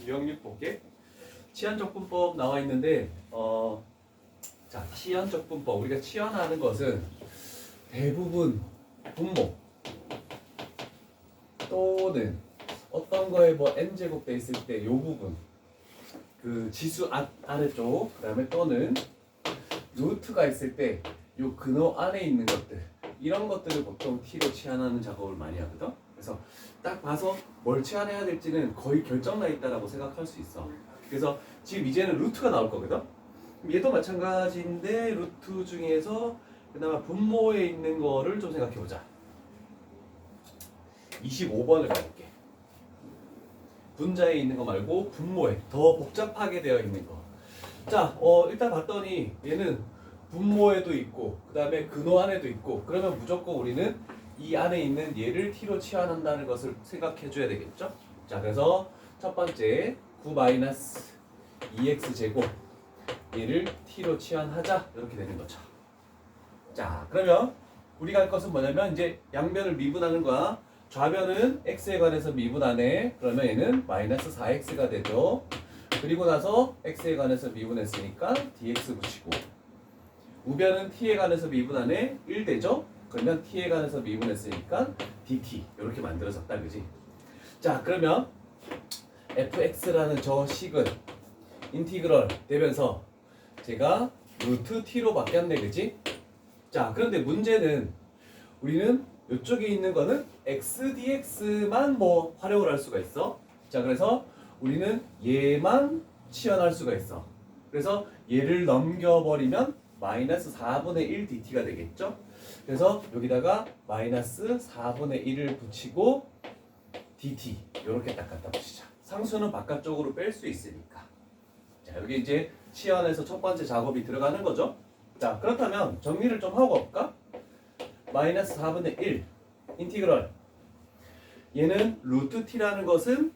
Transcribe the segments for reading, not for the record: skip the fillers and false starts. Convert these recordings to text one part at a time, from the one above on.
유형 6 볼게. 치환적분법 나와 있는데 자, 치환적분법 우리가 치환하는 것은 대부분 분모 또는 어떤 거에 뭐 n제곱 돼 있을 때 요 부분 그 지수 아래쪽 그다음에 또는 루트가 있을 때 요 근호 안에 있는 것들 이런 것들을 보통 t로 치환하는 작업을 많이 하거든. 그래서 딱 봐서 뭘 치환해야 될지는 거의 결정나 있다라고 생각할 수 있어. 그래서 지금 이제는 루트가 나올 거거든. 얘도 마찬가지인데 루트 중에서 그나마 분모에 있는 거를 좀 생각해 보자. 25번을 가볼게. 분자에 있는 거 말고 분모에 더 복잡하게 되어 있는 거. 자, 일단 봤더니 얘는 분모에도 있고 그 다음에 근호 안에도 있고 그러면 무조건 우리는 이 안에 있는 얘를 t로 치환한다는 것을 생각해 줘야 되겠죠. 자, 그래서 첫 번째 9-2x 제곱 얘를 t로 치환하자 이렇게 되는 거죠. 자, 그러면 우리가 할 것은 뭐냐면 이제 양변을 미분하는 거야. 좌변은 x에 관해서 미분하네. 그러면 얘는 마이너스 4x가 되죠. 그리고 나서 x에 관해서 미분했으니까 dx 붙이고 우변은 t에 관해서 미분하네. 1 되죠. 그러면 t에 관해서 미분했으니까 dt 이렇게 만들어졌다, 그지? 자, 그러면 fx라는 저 식은 인티그럴 되면서 제가 루트 t로 바뀌었네, 그지? 자, 그런데 문제는 우리는 이쪽에 있는 거는 x dx만 뭐 활용을 할 수가 있어. 자, 그래서 우리는 얘만 치환할 수가 있어. 그래서 얘를 넘겨버리면 마이너스 4분의 1 dt가 되겠죠. 그래서 여기다가 마이너스 4분의 1을 붙이고 dt 이렇게 딱 갖다 붙이자. 상수는 바깥쪽으로 뺄 수 있으니까. 자, 여기 이제 치환해서 첫 번째 작업이 들어가는 거죠. 자, 그렇다면 정리를 좀 하고 올까? 마이너스 4분의 1 인티그럴 얘는 루트 t라는 것은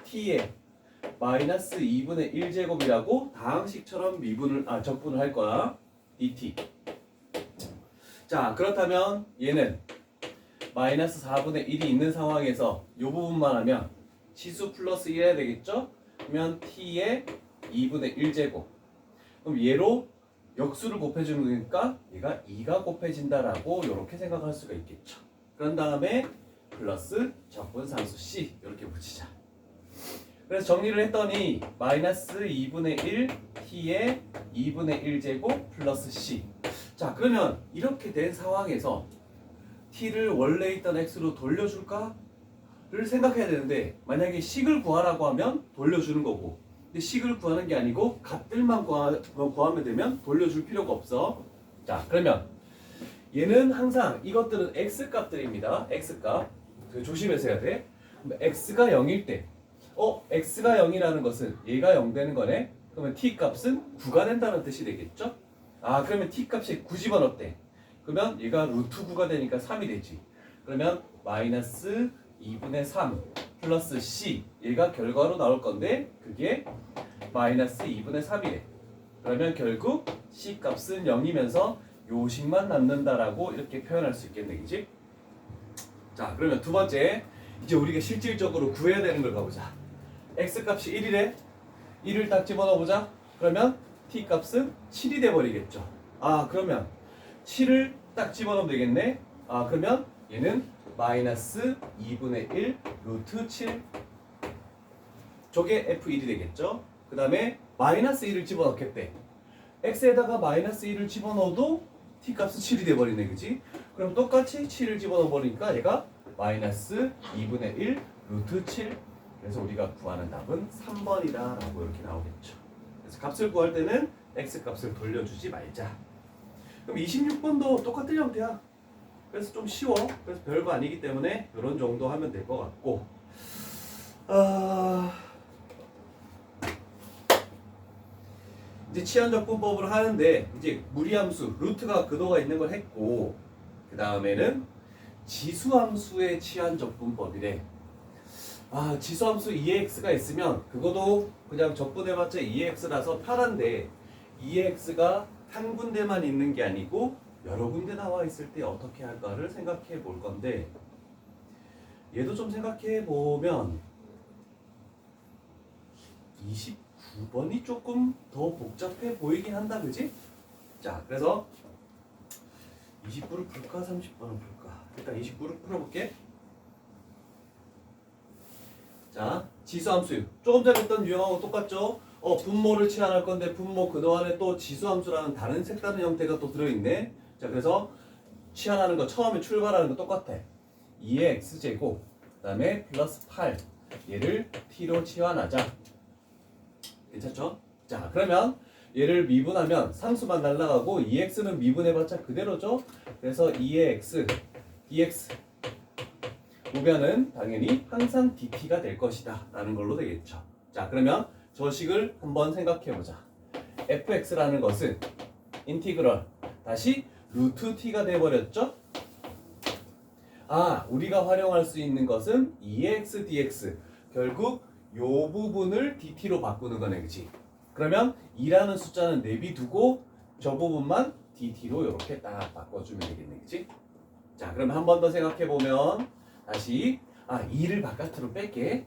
t에 마이너스 2분의 1제곱이라고 다항식처럼 적분을 할 거야. dt. 자, 그렇다면 얘는 마이너스 4분의 1이 있는 상황에서 이 부분만 하면 치수 플러스 1 해야 되겠죠? 그러면 t에 2분의 1제곱. 그럼 얘로 역수를 곱해주는 거니까 얘가 2가 곱해진다라고 이렇게 생각할 수가 있겠죠. 그런 다음에 플러스 적분 상수 c 이렇게 붙이자. 그래서 정리를 했더니 마이너스 2분의 1 t에 2분의 1제곱 플러스 c. 자, 그러면 이렇게 된 상황에서 t를 원래 있던 x로 돌려줄까를 생각해야 되는데 만약에 식을 구하라고 하면 돌려주는 거고 근데 식을 구하는 게 아니고 값들만 구하면 되면 돌려줄 필요가 없어. 자, 그러면 얘는 항상 이것들은 x값들입니다. x값 조심해서 해야 돼. x가 0일 때 x가 0이라는 것은 얘가 0 되는 거네. 그러면 t값은 9가 된다는 뜻이 되겠죠. 아, 그러면 t값이 9 집어넣대. 그러면 얘가 루트 9가 되니까 3이 되지. 그러면 마이너스 2분의 3 플러스 c 얘가 결과로 나올 건데 그게 마이너스 2분의 3이래. 그러면 결국 c 값은 0이면서 요식만 남는다라고 이렇게 표현할 수 있겠네, 그지? 자, 그러면 두 번째 이제 우리가 실질적으로 구해야 되는 걸 가보자. x 값이 1이래. 1을 딱 집어넣어보자. 그러면 t 값은 7이 돼버리겠죠. 아, 그러면 7을 딱 집어넣으면 되겠네. 아, 그러면 얘는 마이너스 2분의 1 루트 7 저게 f1이 되겠죠. 그 다음에 마이너스 1을 집어넣겠대. x에다가 마이너스 1을 집어넣어도 t 값은 7이 돼버리네, 그지? 그럼 똑같이 7을 집어넣어버리니까 얘가 마이너스 2분의 1 루트 7. 그래서 우리가 구하는 답은 3번이다라고 이렇게 나오겠죠. 그래서 값을 구할 때는 x 값을 돌려주지 말자. 그럼 26번도 똑같은 형태야. 그래서 좀 쉬워. 그래서 별거 아니기 때문에 이런 정도 하면 될 것 같고. 이제 치환적분법을 하는데 이제 무리함수 루트가 근호가 있는 걸 했고 그 다음에는 지수함수의 치환적분법이래. 아, 지수함수 2x가 있으면 그것도 그냥 적분해봤자 2x라서 편한데 2x가 한 군데만 있는 게 아니고 여러 군데 나와 있을 때 어떻게 할까를 생각해 볼 건데 얘도 좀 생각해 보면 29번이 조금 더 복잡해 보이긴 한다, 그지? 자, 그래서 29를 풀까 30번을 풀까? 일단 29를 풀어볼게. 자, 지수함수. 조금 전에 했던 유형하고 똑같죠? 분모를 치환할 건데 분모 그동안에 또 지수함수라는 다른 색다른 형태가 또 들어있네. 자, 그래서 치환하는 거 처음에 출발하는 거 똑같아. 2의 x제곱 그 다음에 플러스 8 얘를 t로 치환하자. 괜찮죠? 자, 그러면 얘를 미분하면 상수만 날라가고 2x는 미분해봤자 그대로죠? 그래서 2의 x dx 보면은 당연히 항상 dt가 될 것이다 라는 걸로 되겠죠. 자, 그러면 저 식을 한번 생각해보자. fx라는 것은 인티그럴 다시 루트 t가 돼버렸죠? 아, 우리가 활용할 수 있는 것은 2x dx 결국 요 부분을 dt로 바꾸는 거네, 그치? 그러면 2라는 숫자는 내비두고 저 부분만 dt로 이렇게 딱 바꿔주면 되겠네, 그치? 자, 그럼 한 번 더 생각해보면 다시 2를 바깥으로 뺄게.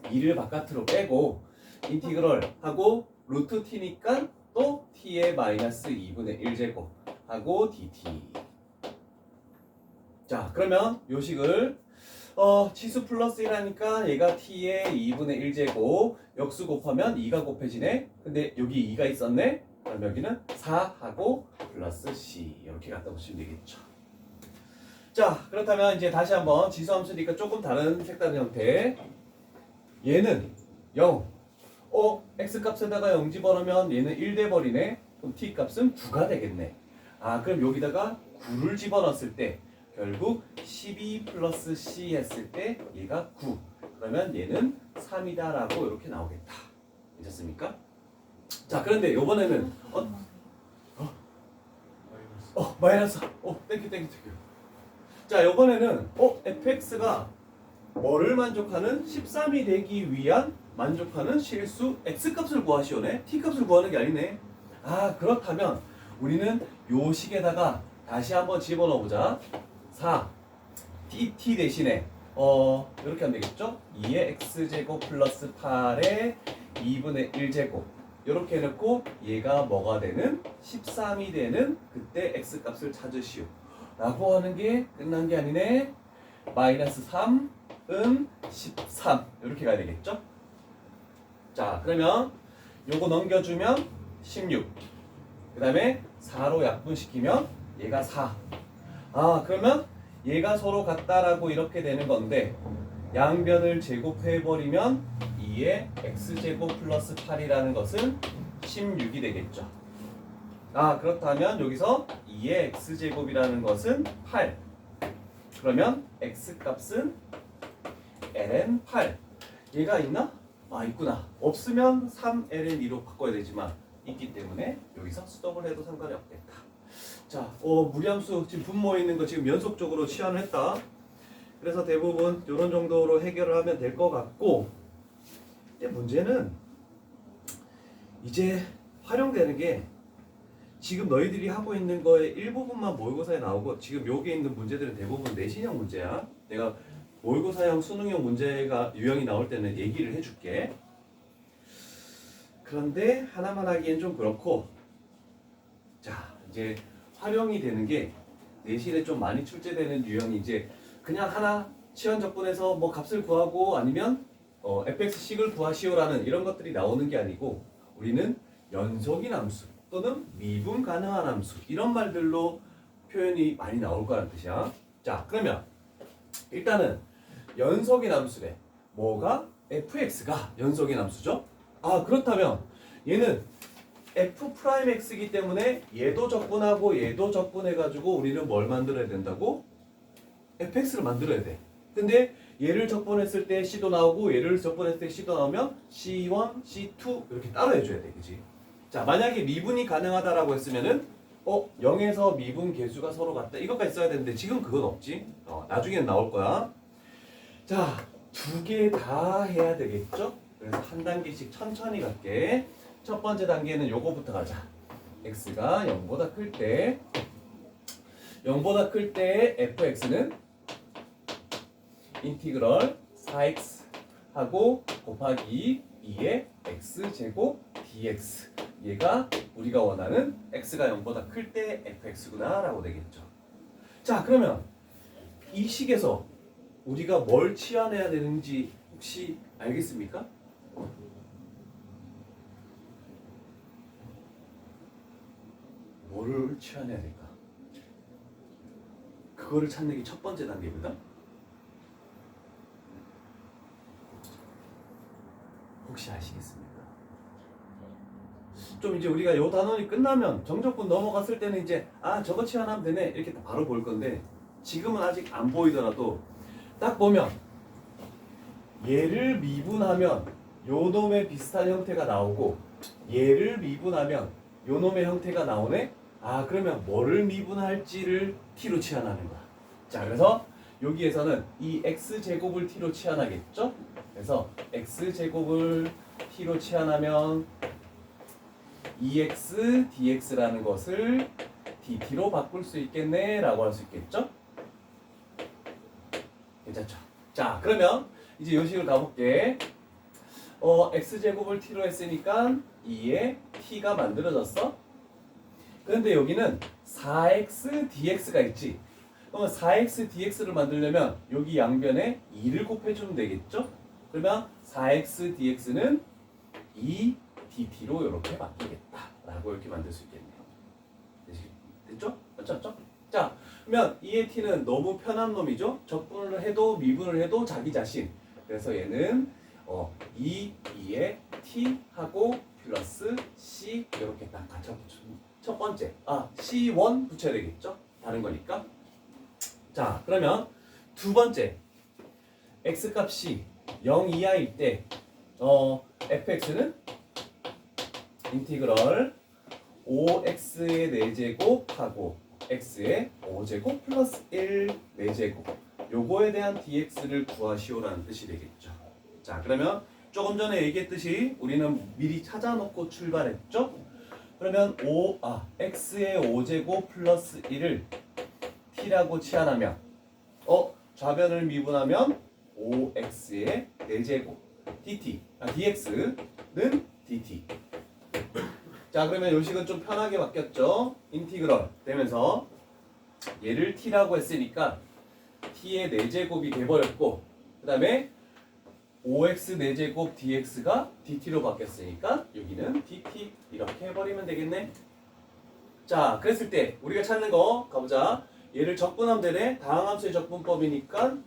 2를 바깥으로 빼고 인티그럴 하고 루트 t니까 또 t의 마이너스 2분의 1제곱 하고 dt. 자, 그러면 요 식을 치수 플러스 1하니까 얘가 t의 2분의 1제곱 역수 곱하면 2가 곱해지네. 근데 여기 2가 있었네. 그럼 여기는 4하고 플러스 c 이렇게 갖다 보시면 되겠죠. 자, 그렇다면 이제 다시 한번 지수함수니까 조금 다른 색다른 형태. 얘는 0. x값에다가 0 집어넣으면 얘는 1 돼버리네. 그럼 t값은 9가 되겠네. 아, 그럼 여기다가 9를 집어넣었을 때 결국 12 플러스 c 했을 때 얘가 9. 그러면 얘는 3이다 라고 이렇게 나오겠다. 괜찮습니까? 자, 그런데 이번에는 마이너스. 땡큐. 자, 이번에는 fx가 뭐를 만족하는 13이 되기 위한 만족하는 실수 x값을 구하시오네. t값을 구하는 게 아니네. 아, 그렇다면 우리는 요 식에다가 다시 한번 집어넣어 보자. 4 t 대신에 이렇게 하면 되겠죠? 2의 x제곱 플러스 8의 2분의 1제곱 이렇게 해놓고 얘가 뭐가 되는 13이 되는 그때 x값을 찾으시오 라고 하는 게 끝난 게 아니네. 마이너스 3은 13 이렇게 가야 되겠죠? 자, 그러면 요거 넘겨주면 16 그 다음에 4로 약분시키면 얘가 4. 아, 그러면 얘가 서로 같다라고 이렇게 되는 건데 양변을 제곱해버리면 2의 x제곱 플러스 8이라는 것은 16이 되겠죠. 아, 그렇다면 여기서 2의 x제곱이라는 것은 8. 그러면 x값은 ln 8. 얘가 있나? 아, 있구나. 없으면 3ln 2로 바꿔야 되지만 있기 때문에 여기서 수동을 해도 상관이 없겠다. 자, 무리함수 지금 분모에 있는 거 지금 연속적으로 치환을 했다. 그래서 대부분 이런 정도로 해결을 하면 될 것 같고, 이제 문제는 이제 활용되는 게 지금 너희들이 하고 있는 거의 일부분만 모의고사에 나오고 지금 여기에 있는 문제들은 대부분 내신형 문제야. 내가 모의고사형 수능형 문제가 유형이 나올 때는 얘기를 해줄게. 그런데 하나만 하기엔 좀 그렇고, 자, 이제 활용이 되는 게 내신에 좀 많이 출제되는 유형이 이제 그냥 하나 치환 적분해서 뭐 값을 구하고 아니면 fx식을 구하시오라는 이런 것들이 나오는 게 아니고 우리는 연속인 함수 또는 미분 가능한 함수 이런 말들로 표현이 많이 나올 거라는 뜻이야. 자, 그러면 일단은 연속인 함수래. 뭐가? fx가 연속인 함수죠. 아, 그렇다면 얘는 f'x이기 때문에 얘도 적분하고 얘도 적분해가지고 우리는 뭘 만들어야 된다고? fx를 만들어야 돼. 근데 얘를 적분했을 때 c도 나오고 얘를 적분했을 때 c도 나오면 c1, c2 이렇게 따로 해줘야 돼, 그치? 자, 만약에 미분이 가능하다라고 했으면은 0에서 미분 계수가 서로 같다 이것까지 써야 되는데 지금 그건 없지. 나중에는 나올 거야. 자, 두 개 다 해야 되겠죠? 그래서 한 단계씩 천천히 갈게. 첫 번째 단계는 요거부터 가자. x가 0보다 클 때 0보다 클 때 fx는 인티그럴 4x 하고 곱하기 2의 x제곱 dx. 얘가 우리가 원하는 x가 0보다 클 때 fx구나 라고 되겠죠. 자, 그러면 이 식에서 우리가 뭘 치환해야 되는지 혹시 알겠습니까? 뭐를 치환해야 될까? 그거를 찾는 게 첫 번째 단계거든. 혹시 아시겠습니까? 좀 이제 우리가 요 단원이 끝나면 정적분 넘어갔을 때는 이제 저거 치환하면 되네 이렇게 바로 볼 건데 지금은 아직 안 보이더라도 딱 보면 얘를 미분하면 요 놈의 비슷한 형태가 나오고 얘를 미분하면 요 놈의 형태가 나오네. 그러면 뭐를 미분할지를 t로 치환하는 거야. 자, 그래서 여기에서는 이 x제곱을 t로 치환하겠죠? 그래서 x제곱을 t로 치환하면 2x dx라는 것을 dt로 바꿀 수 있겠네 라고 할 수 있겠죠? 괜찮죠? 자, 그러면 이제 요 식을 가볼게. x제곱을 t로 했으니까 2에 t가 만들어졌어. 그런데 여기는 4x dx가 있지. 그러면 4x dx를 만들려면 여기 양변에 2를 곱해주면 되겠죠? 그러면 4x dx는 2 dt로 이렇게 바뀌겠다 라고 이렇게 만들 수 있겠네요. 됐죠? 맞죠? 자, 그러면 2의 t는 너무 편한 놈이죠? 적분을 해도 미분을 해도 자기 자신. 그래서 얘는 2의 t하고 플러스 c 이렇게 딱 갖춰 붙이면 첫 번째 c1 붙여야 되겠죠? 다른 거니까. 자, 그러면 두 번째 x 값이 0 이하일 때 fx는 인티그럴 5x의 4제곱하고 x의 5제곱 플러스 1 4제곱 요거에 대한 dx를 구하시오라는 뜻이 되겠죠. 자, 그러면 조금 전에 얘기했듯이 우리는 미리 찾아놓고 출발했죠. 그러면 x의 5제곱 플러스 1을 t라고 치환하면 좌변을 미분하면 5x의 4제곱 dx는 dt. 자, 그러면 요식은 좀 편하게 바뀌었죠. 인티그럴 되면서 얘를 t라고 했으니까 t의 4제곱이 돼버렸고 그 다음에 5x 4제곱 dx가 dt로 바뀌었으니까 여기는 dt 이렇게 해버리면 되겠네. 자, 그랬을 때 우리가 찾는 거 가보자. 얘를 적분하면 되네. 다항함수의 적분법이니까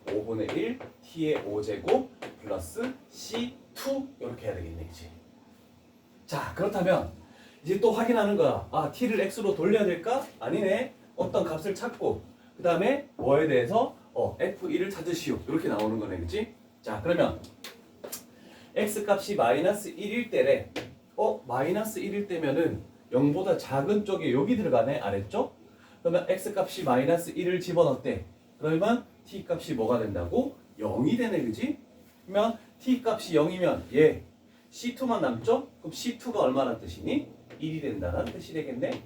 5분의 1 t의 5제곱 플러스 c2 이렇게 해야 되겠네, 그치? 자, 그렇다면 이제 또 확인하는 거야. t를 x로 돌려야 될까? 아니네. 어떤 값을 찾고 그 다음에 뭐에 대해서 f1을 찾으시오 이렇게 나오는 거네, 그치? 자, 그러면 x 값이 마이너스 1일 때래. 마이너스 1일 때면은 0보다 작은 쪽에 여기 들어가네, 아래쪽. 그러면 x 값이 마이너스 1을 집어넣대. 그러면 t 값이 뭐가 된다고? 0이 되네, 그지? 그러면 t 값이 0이면 얘 c2만 남죠? 그럼 c2가 얼마나 뜻이니? 1이 된다는 뜻이 되겠네.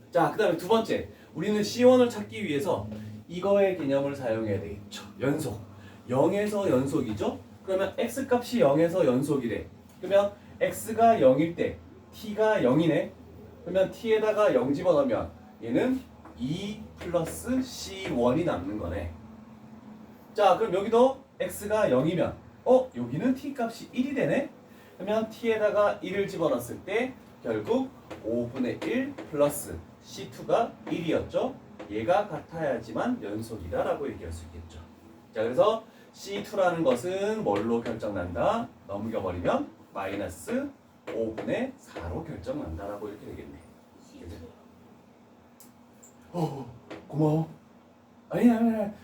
자, 그 다음에 두 번째, 우리는 c1을 찾기 위해서 이거의 개념을 사용해야 되겠죠. 연속. 0에서 연속이죠? 그러면 x 값이 0에서 연속이래. 그러면 x가 0일 때 t가 0이네. 그러면 t에다가 0 집어넣으면 얘는 2 플러스 c1이 남는 거네. 자, 그럼 여기도 x가 0이면 여기는 t 값이 1이 되네. 그러면 t에다가 1을 집어넣었을 때 결국 5분의 1 플러스 c2가 1이었죠. 얘가 같아야지만 연속이다 라고 얘기할 수 있겠죠. 자, 그래서 c2라는 것은 뭘로 결정난다? 넘겨버리면 마이너스 5분의 4로 결정난다 라고 이렇게 되겠네. 고마워. 아니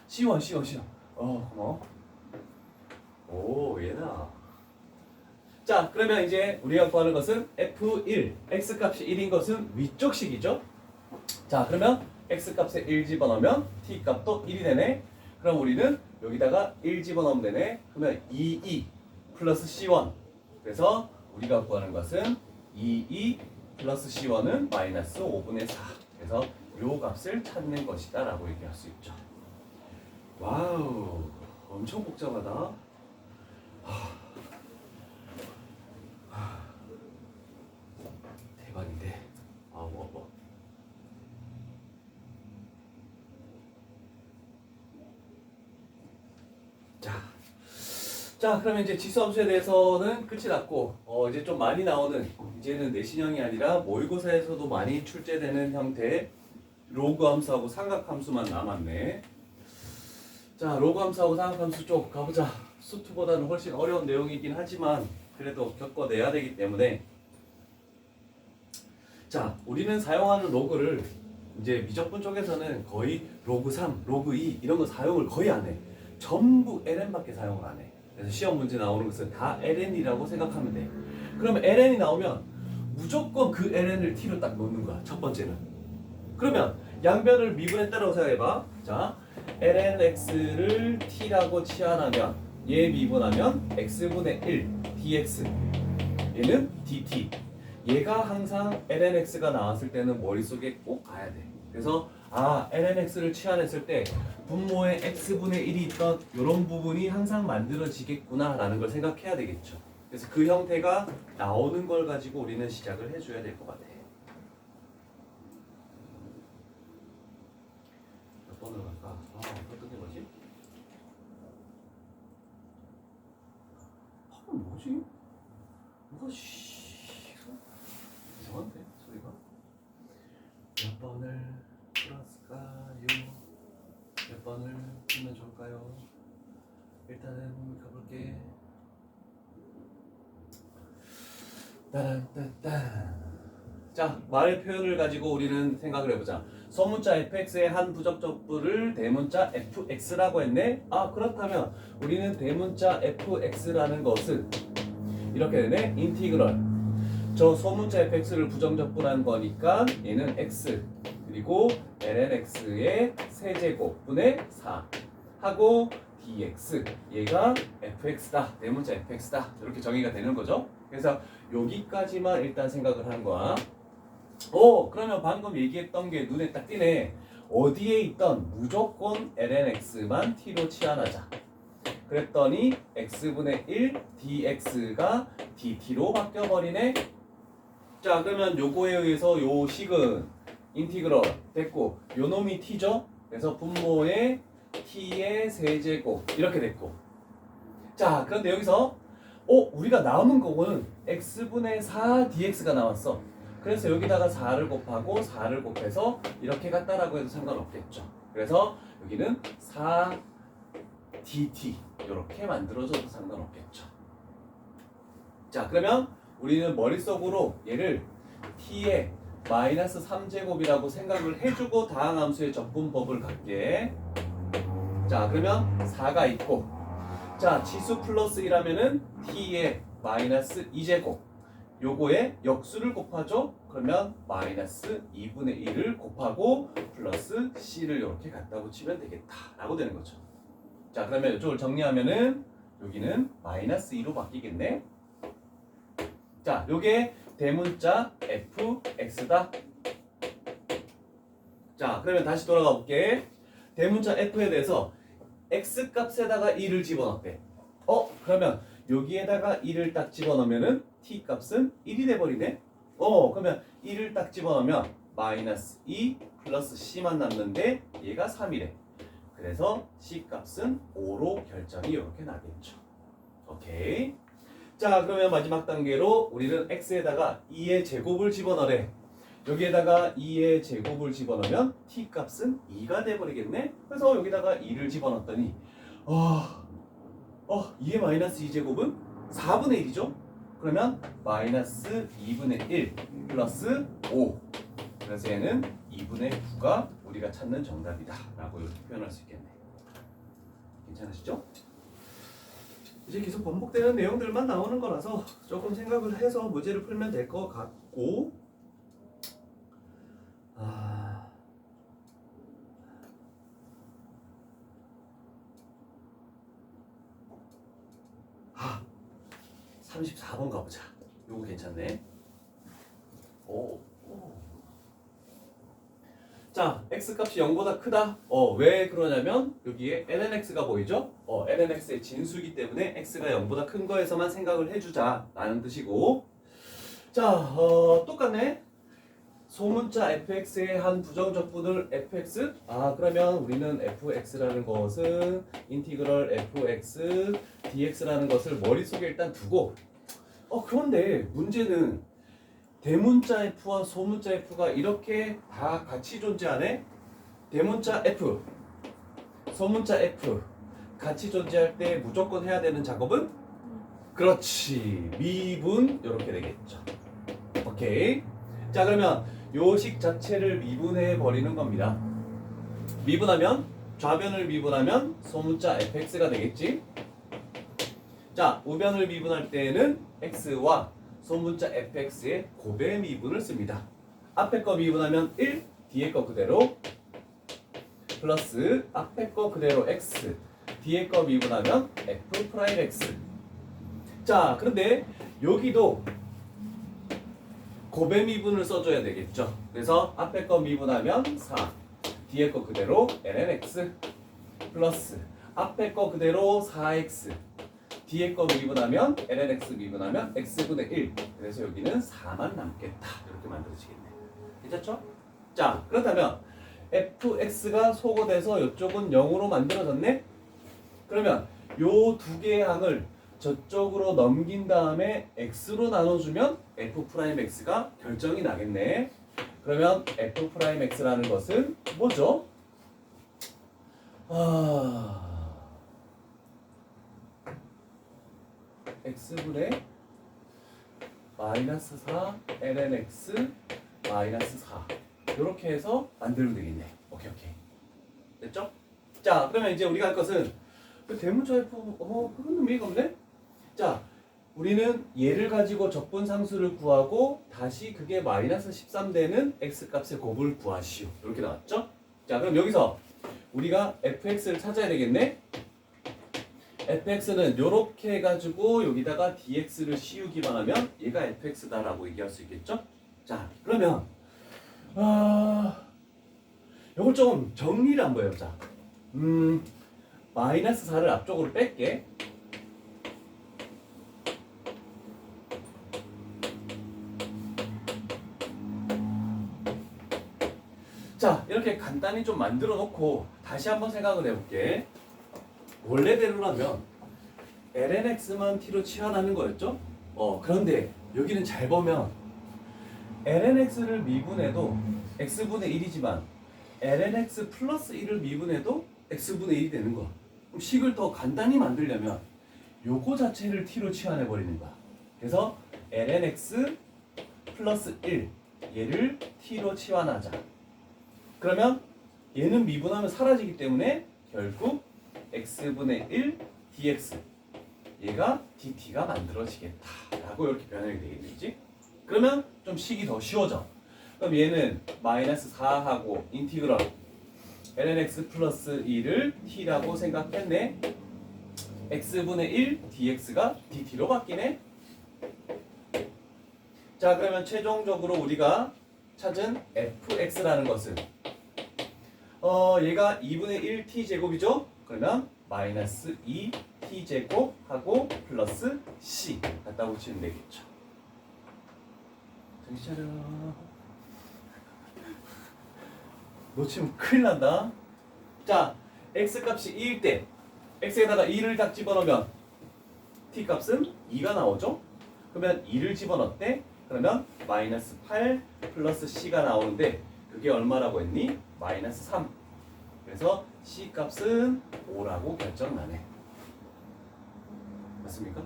C1 고마워. 오, 얘나. 자, 그러면 이제 우리가 구하는 것은 F1, X값이 1인 것은 위쪽 식이죠. 자, 그러면 X값에 1 집어넣으면 T값도 1이 되네. 그럼 우리는 여기다가 1 집어넣으면 되네. 그러면 22 플러스 C1. 그래서 우리가 구하는 것은 22 플러스 C1은 마이너스 5분의 4. 그래서 요 값을 찾는 것이다 라고 얘기할 수 있죠. 와우, 엄청 복잡하다. 대박인데. 자, 그러면 이제 지수함수에 대해서는 끝이 났고, 이제 좀 많이 나오는, 이제는 내신형이 아니라 모의고사에서도 많이 출제되는 형태의 로그 함수하고 삼각 함수만 남았네. 자, 로그 함수하고 삼각 함수 쪽 가보자. 수투보다는 훨씬 어려운 내용이긴 하지만, 그래도 겪어내야 되기 때문에. 자, 우리는 사용하는 로그를 이제 미적분 쪽에서는 거의 로그 3, 로그 2 이런 거 사용을 거의 안 해. 전부 ln밖에 사용을 안 해. 그래서 시험 문제 나오는 것은 다 ln이라고 생각하면 돼. 그러면 ln이 나오면 무조건 그 ln을 t로 딱 놓는 거야. 첫 번째는. 그러면 양변을 미분했다라고 생각해봐. 자, lnx를 t라고 치환하면 얘 미분하면 x분의 1 dx 얘는 dt. 얘가 항상 lnx가 나왔을 때는 머릿속에 꼭 가야 돼. 그래서 lnx를 치환했을 때 분모에 x분의 1이 있던 이런 부분이 항상 만들어지겠구나 라는 걸 생각해야 되겠죠. 그래서 그 형태가 나오는 걸 가지고 우리는 시작을 해줘야 될 것 같아. 몇 번으로 갈까? 어떤 게 뭐지? 뭐지? 뭐가 이상한데 소리가? 몇 번을 풀었을까요? 몇 번을 풀면 좋을까요? 일단은 가볼게. 따란따딴. 자, 말의 표현을 가지고 우리는 생각을 해보자. 소문자 fx의 한 부적절부를 대문자 fx라고 했네. 그렇다면 우리는 대문자 fx라는 것은 이렇게 되네. 인티그럴. 저 소문자 fx를 부정적분한 거니까 얘는 x 그리고 lnx의 세제곱분의 4 하고 dx 얘가 fx다. 대문자 fx다. 이렇게 정의가 되는 거죠. 그래서 여기까지만 일단 생각을 한 거야. 그러면 방금 얘기했던 게 눈에 딱 띄네. 어디에 있던 무조건 lnx만 t로 치환하자. 그랬더니 x분의 1 dx가 dt로 바뀌어버리네. 자, 그러면 요거에 의해서 요 식은 인티그럴 됐고 요 놈이 t죠. 그래서 분모의 t의 세제곱 이렇게 됐고. 자, 그런데 여기서 우리가 남은 거는 x분의 4 dx가 나왔어. 그래서 여기다가 4를 곱하고 4를 곱해서 이렇게 갔다라고 해도 상관없겠죠. 그래서 여기는 4 dt 이렇게 만들어줘도 상관없겠죠. 자, 그러면 우리는 머릿속으로 얘를 t의 마이너스 3제곱이라고 생각을 해주고 다항함수의 적분법을 갈게. 자, 그러면 4가 있고, 자, 지수 플러스 1하면은 t의 마이너스 2제곱 요거에 역수를 곱하죠. 그러면 마이너스 2분의 1을 곱하고 플러스 c를 이렇게 갖다 붙이면 되겠다 라고 되는 거죠. 자, 그러면 이쪽을 정리하면은 여기는 마이너스 2로 바뀌겠네. 자, 요게 대문자 fx다. 자, 그러면 다시 돌아가 볼게. 대문자 f에 대해서 x 값에다가 2를 집어넣게. 그러면 여기에다가 2를 딱 집어넣으면은 t 값은 1이 돼버리네. 그러면 1을 딱 집어넣으면 마이너스 2 플러스 c만 남는데 얘가 3이래. 그래서 c 값은 5로 결정이 이렇게 나겠죠. 오케이. 자, 그러면 마지막 단계로 우리는 x에다가 2의 제곱을 집어넣으래. 여기에다가 2의 제곱을 집어넣으면 t 값은 2가 돼버리겠네. 그래서 여기다가 2를 집어넣었더니 2의 마이너스 2제곱은 4분의 1이죠. 그러면 마이너스 2분의 1 플러스 5. 그래서 얘는 2분의 9가 우리가 찾는 정답이다 라고 이렇게 표현할 수 있겠네. 괜찮으시죠? 이제 계속 반복되는 내용들만 나오는 거라서 조금 생각을 해서 문제를 풀면 될 것 같고, 34번 가보자. 요거 괜찮네. 자, x값이 0보다 크다. 왜 그러냐면 여기에 lnx가 보이죠? lnx의 진수이기 때문에 x가 0보다 큰 거에서만 생각을 해주자 라는 뜻이고, 자, 똑같네. 소문자 fx의 한 부정적분을 fx. 그러면 우리는 fx라는 것은 인티그럴 fx dx라는 것을 머릿속에 일단 두고, 그런데 문제는 대문자 f와 소문자 f가 이렇게 다 같이 존재하네. 대문자 f, 소문자 f 같이 존재할 때 무조건 해야 되는 작업은, 그렇지, 미분. 이렇게 되겠죠. 오케이. 자, 그러면 요식 자체를 미분해 버리는 겁니다. 미분하면, 좌변을 미분하면 소문자 fx가 되겠지. 자, 우변을 미분할 때는 x와 소문자 fx의 곱의 미분을 씁니다. 앞에 거 미분하면 1, 뒤에 거 그대로 플러스 앞에 거 그대로 x, 뒤에 거 미분하면 f 프라임 x. 자, 그런데 여기도 곱의 미분을 써줘야 되겠죠. 그래서 앞에 거 미분하면 4, 뒤에 거 그대로 lnx 플러스 앞에 거 그대로 4x, 뒤에 거 미분하면 lnx 미분하면 x분의 1. 그래서 여기는 4만 남겠다. 이렇게 만들어지겠네. 괜찮죠? 자, 그렇다면 fx가 소거돼서 이쪽은 0으로 만들어졌네? 그러면 요 두 개의 항을 저쪽으로 넘긴 다음에 x로 나눠주면 f'x가 결정이 나겠네. 그러면 f'x라는 것은 뭐죠? x분의 마이너스 4 lnx 마이너스 4 이렇게 해서 만들면 되겠네. 오케이. 됐죠? 자, 그러면 이제 우리가 할 것은 그 대문자 f, 그건 의미가 없네? 자, 우리는 얘를 가지고 적분상수를 구하고 다시 그게 마이너스 13 되는 x값의 곱을 구하시오. 이렇게 나왔죠? 자, 그럼 여기서 우리가 fx를 찾아야 되겠네? fx는 이렇게 해가지고 여기다가 dx를 씌우기만 하면 얘가 fx다라고 얘기할 수 있겠죠? 자, 그러면 이걸 좀 정리를 한번 해보자. 마이너스 4를 앞쪽으로 뺄게. 자, 이렇게 간단히 좀 만들어 놓고 다시 한번 생각을 해볼게. 원래대로라면 lnx만 t로 치환하는 거였죠? 그런데 여기는 잘 보면 lnx를 미분해도 x분의 1이지만 lnx 플러스 1을 미분해도 x분의 1이 되는 거야. 그럼 식을 더 간단히 만들려면 요거 자체를 t로 치환해 버리는 거야. 그래서 lnx 플러스 1 얘를 t로 치환하자. 그러면 얘는 미분하면 사라지기 때문에 결국 x분의 1 dx 얘가 dt가 만들어지겠다 라고 이렇게 변형이 되겠지. 그러면 좀 식이 더 쉬워져. 그럼 얘는 마이너스 4하고 인티그럴 lnx 플러스 2를 t라고 생각했네. x분의 1 dx가 dt로 바뀌네. 자, 그러면 최종적으로 우리가 찾은 fx라는 것은 얘가 2분의 1 t제곱이죠? 그러면 마이너스 2 t제곱하고 플러스 c 갖다 붙이면 되겠죠. 정신 차려. 놓치면 큰일 난다. 자, x값이 2일 때 x에다가 2를 딱 집어넣으면 t값은 2가 나오죠? 그러면 2를 집어넣대? 그러면 마이너스 8 플러스 c가 나오는데 그게 얼마라고 했니? 마이너스 3. 그래서 c값은 5라고 결정나네. 맞습니까?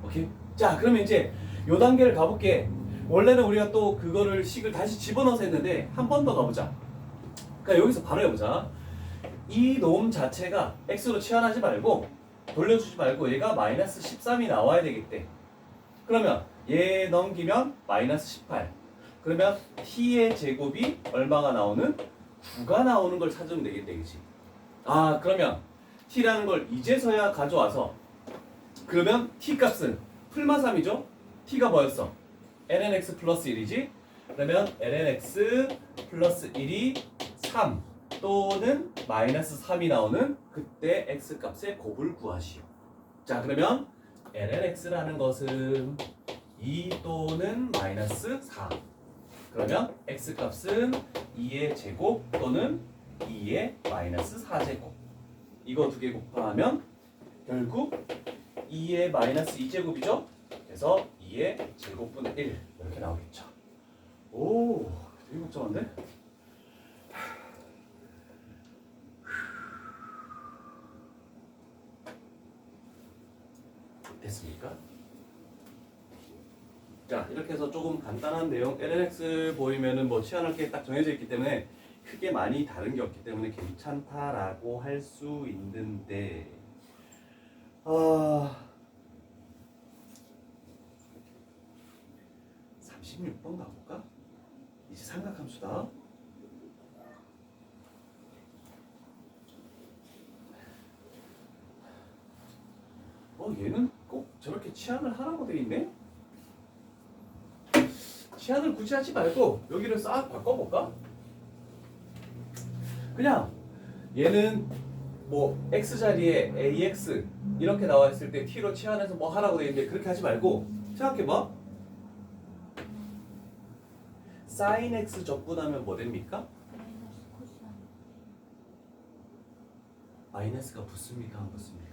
오케이. 자, 그러면 이제 요 단계를 가볼게. 원래는 우리가 또 그거를 식을 다시 집어넣어서 했는데 한 번 더 가보자. 그러니까 여기서 바로 해보자. 이 놈 자체가 x로 치환하지 말고 돌려주지 말고 얘가 마이너스 13이 나와야 되겠대. 그러면 얘 넘기면 마이너스 18. 그러면 t의 제곱이 얼마가 나오는? 9가 나오는 걸 찾으면 되겠대, 그치? 그러면 t라는 걸 이제서야 가져와서 그러면 t값은 풀마3이죠? t가 뭐였어? lnx 플러스 1이지? 그러면 lnx 플러스 1이 3 또는 마이너스 3이 나오는 그때 x값의 곱을 구하시오. 자, 그러면 lnx라는 것은 2 또는 마이너스 4. 그러면 x값은 2의 제곱 또는 2의 마이너스 4제곱. 이거 두 개 곱하면 결국 2의 마이너스 2제곱이죠? 그래서 2의 제곱분의 1 이렇게 나오겠죠. 오, 되게 복잡한데? 됐습니까? 자, 이렇게 해서 조금 간단한 내용 lnx 보이면은 뭐 치환할 게 딱 정해져 있기 때문에 크게 많이 다른 게 없기 때문에 괜찮다라고 할 수 있는데 36번 가볼까? 이제 삼각함수다. 얘는 꼭 저렇게 치환을 하라고 돼 있네? 치환을 굳이 하지 말고 여기를 싹 바꿔볼까? 그냥 얘는 뭐 x자리에 ax 이렇게 나와 있을 때 t로 치환해서 뭐 하라고 돼 있는데 그렇게 하지 말고 생각해봐. sin x 적분하면 뭐 됩니까? 마이너스가 붙습니까? 안 붙습니까?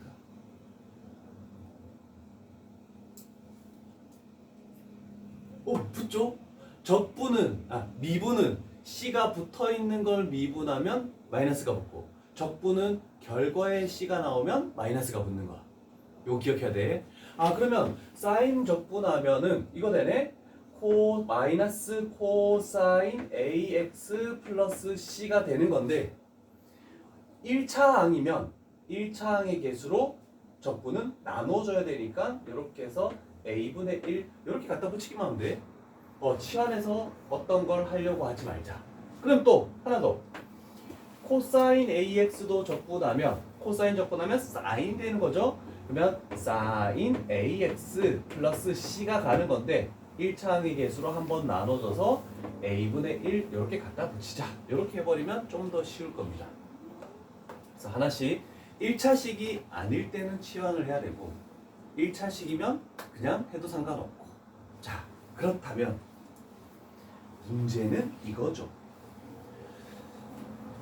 붙죠? 미분은 c가 붙어 있는 걸 미분하면 마이너스가 붙고 적분은 결과에 c가 나오면 마이너스가 붙는 거야. 이거 기억해야 돼. 그러면 sin 적분하면은 이거 되네. 마이너스 코사인 ax 플러스 c가 되는 건데 1차 항이면 1차 항의 개수로 적분은 나눠줘야 되니까 이렇게 해서 a분의 1 이렇게 갖다 붙이기만 하면 돼. 치환해서 어떤 걸 하려고 하지 말자. 그럼 또 하나 더. 코사인 ax도 적분하면 코사인 적분하면 사인 되는 거죠. 그러면 사인 ax 플러스 c가 가는 건데 1차 항의 개수로 한번 나눠줘서 a분의 1 이렇게 갖다 붙이자. 이렇게 해버리면 좀 더 쉬울 겁니다. 그래서 하나씩 1차식이 아닐 때는 치환을 해야 되고 1차식이면 그냥 해도 상관없고. 자, 그렇다면 문제는 이거죠.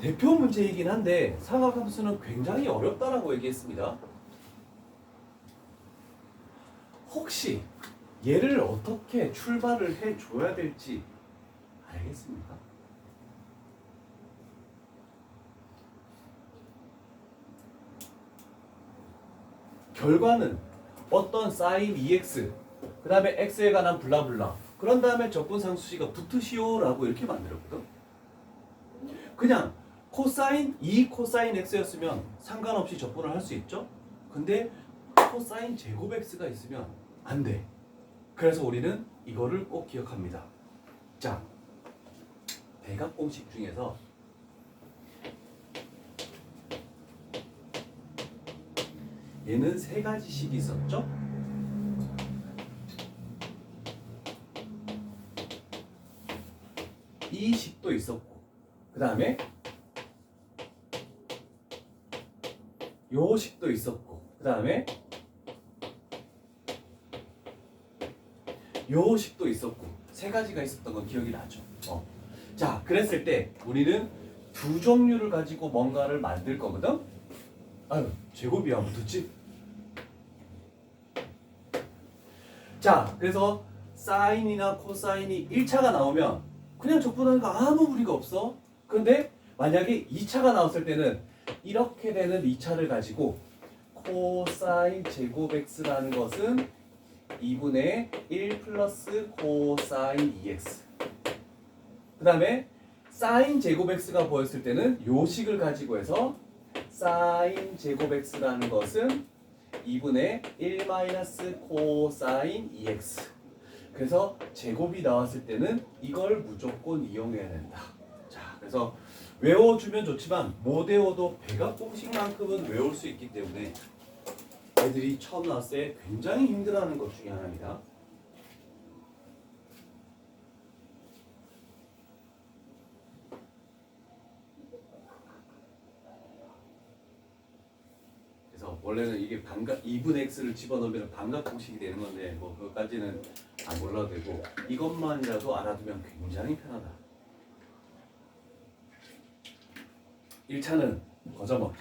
대표 문제이긴 한데 삼각함수는 굉장히 어렵다라고 얘기했습니다. 혹시 얘를 어떻게 출발을 해줘야 될지 알겠습니까? 결과는 어떤 sin 2x 그 다음에 x에 관한 블라블라 그런 다음에 적분상수식이 붙으시오라고 이렇게 만들었거든. 그냥 코사인 2 코사인 x였으면 상관없이 적분을 할 수 있죠. 근데 코사인 제곱 x가 있으면 안 돼. 그래서 우리는 이거를 꼭 기억합니다. 자, 대각공식 중에서 얘는 세 가지 식이 있었죠. 이 식도 있었고 그 다음에 요 식도 있었고 그 다음에 요 식도 있었고 세 가지가 있었던 건 기억이 나죠. 자, 그랬을 때 우리는 두 종류를 가지고 뭔가를 만들 거거든. 제곱이 안 붙었지? 자, 그래서 사인이나 코사인이 1차가 나오면 그냥 적분하는 거 아무 무리가 없어. 그런데 만약에 2차가 나왔을 때는 이렇게 되는 2차를 가지고 코사인 제곱 x라는 것은 2분의 1 플러스 코사인 2x 그 다음에 사인 제곱 x가 보였을 때는 요 식을 가지고 해서 사인 제곱 x라는 것은 2분의 1 마이너스 코사인 2x 그래서 제곱이 나왔을 때는 이걸 무조건 이용해야 된다. 자, 그래서 외워주면 좋지만 못 외워도 백악공식만큼은 외울 수 있기 때문에 애들이 처음 나왔을 때 굉장히 힘들어하는 것 중에 하나입니다. 원래는 이게 반각 2분의 x를 집어넣으면 반각 공식이 되는 건데 뭐 그것까지는 몰라도 되고 이것만이라도 알아두면 굉장히 편하다. 1차는 거저먹기,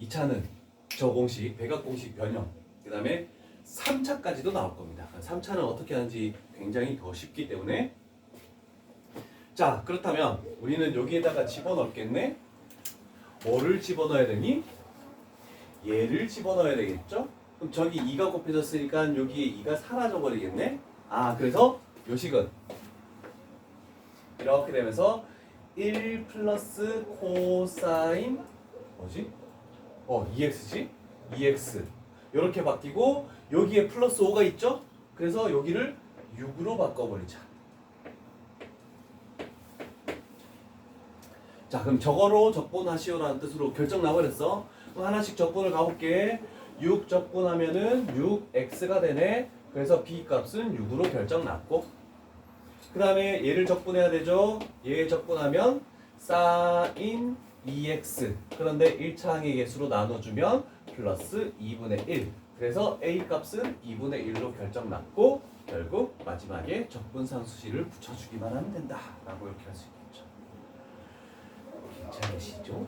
2차는 저 공식, 백악 공식 변형, 그 다음에 3차까지도 나올 겁니다. 3차는 어떻게 하는지 굉장히 더 쉽기 때문에 자 그렇다면 우리는 여기에다가 집어넣겠네. 뭐를 집어넣어야 되니? 얘를 집어넣어야 되겠죠? 그럼 저기 2가 곱해졌으니까 여기에 2가 사라져 버리겠네. 그래서 요식은 이렇게 되면서 1 플러스 코사인 뭐지? 2x지? 2x 이렇게 바뀌고 여기에 플러스 5가 있죠? 그래서 여기를 6으로 바꿔버리자. 자 그럼 저거로 적분하시오라는 뜻으로 결정 나버렸어. 그럼 하나씩 적분을 가볼게. 6 적분하면은 6x가 되네. 그래서 b 값은 6으로 결정 났고 그 다음에 얘를 적분해야 되죠. 얘 적분하면 사인 2x 그런데 1차 항의 개수로 나눠주면 플러스 2분의 1 그래서 a 값은 2분의 1로 결정 났고 결국 마지막에 적분상수식을 붙여주기만 하면 된다 라고 이렇게 할 수 있겠죠. 괜찮으시죠?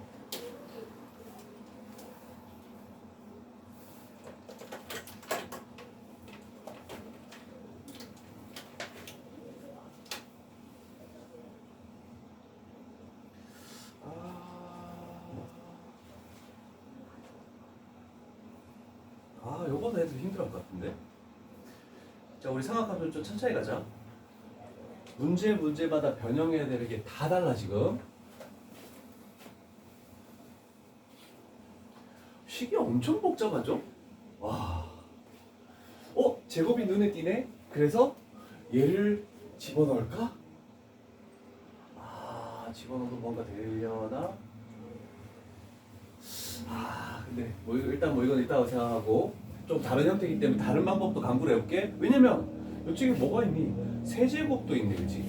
요거는 애들 힘들어할 것 같은데. 자, 우리 삼각함수 좀 천천히 가자. 문제마다 변형해야 되는 게 다 달라 지금. 식이 엄청 복잡하죠? 와. 제곱이 눈에 띄네? 그래서 얘를 집어넣을까? 집어넣어도 뭔가 되려나? 근데 일단 이건 이따가 생각하고 좀 다른 형태이기 때문에 다른 방법도 강구를 해볼게. 왜냐면 이쪽에 뭐가 있니? 세제곱도 있네, 그치?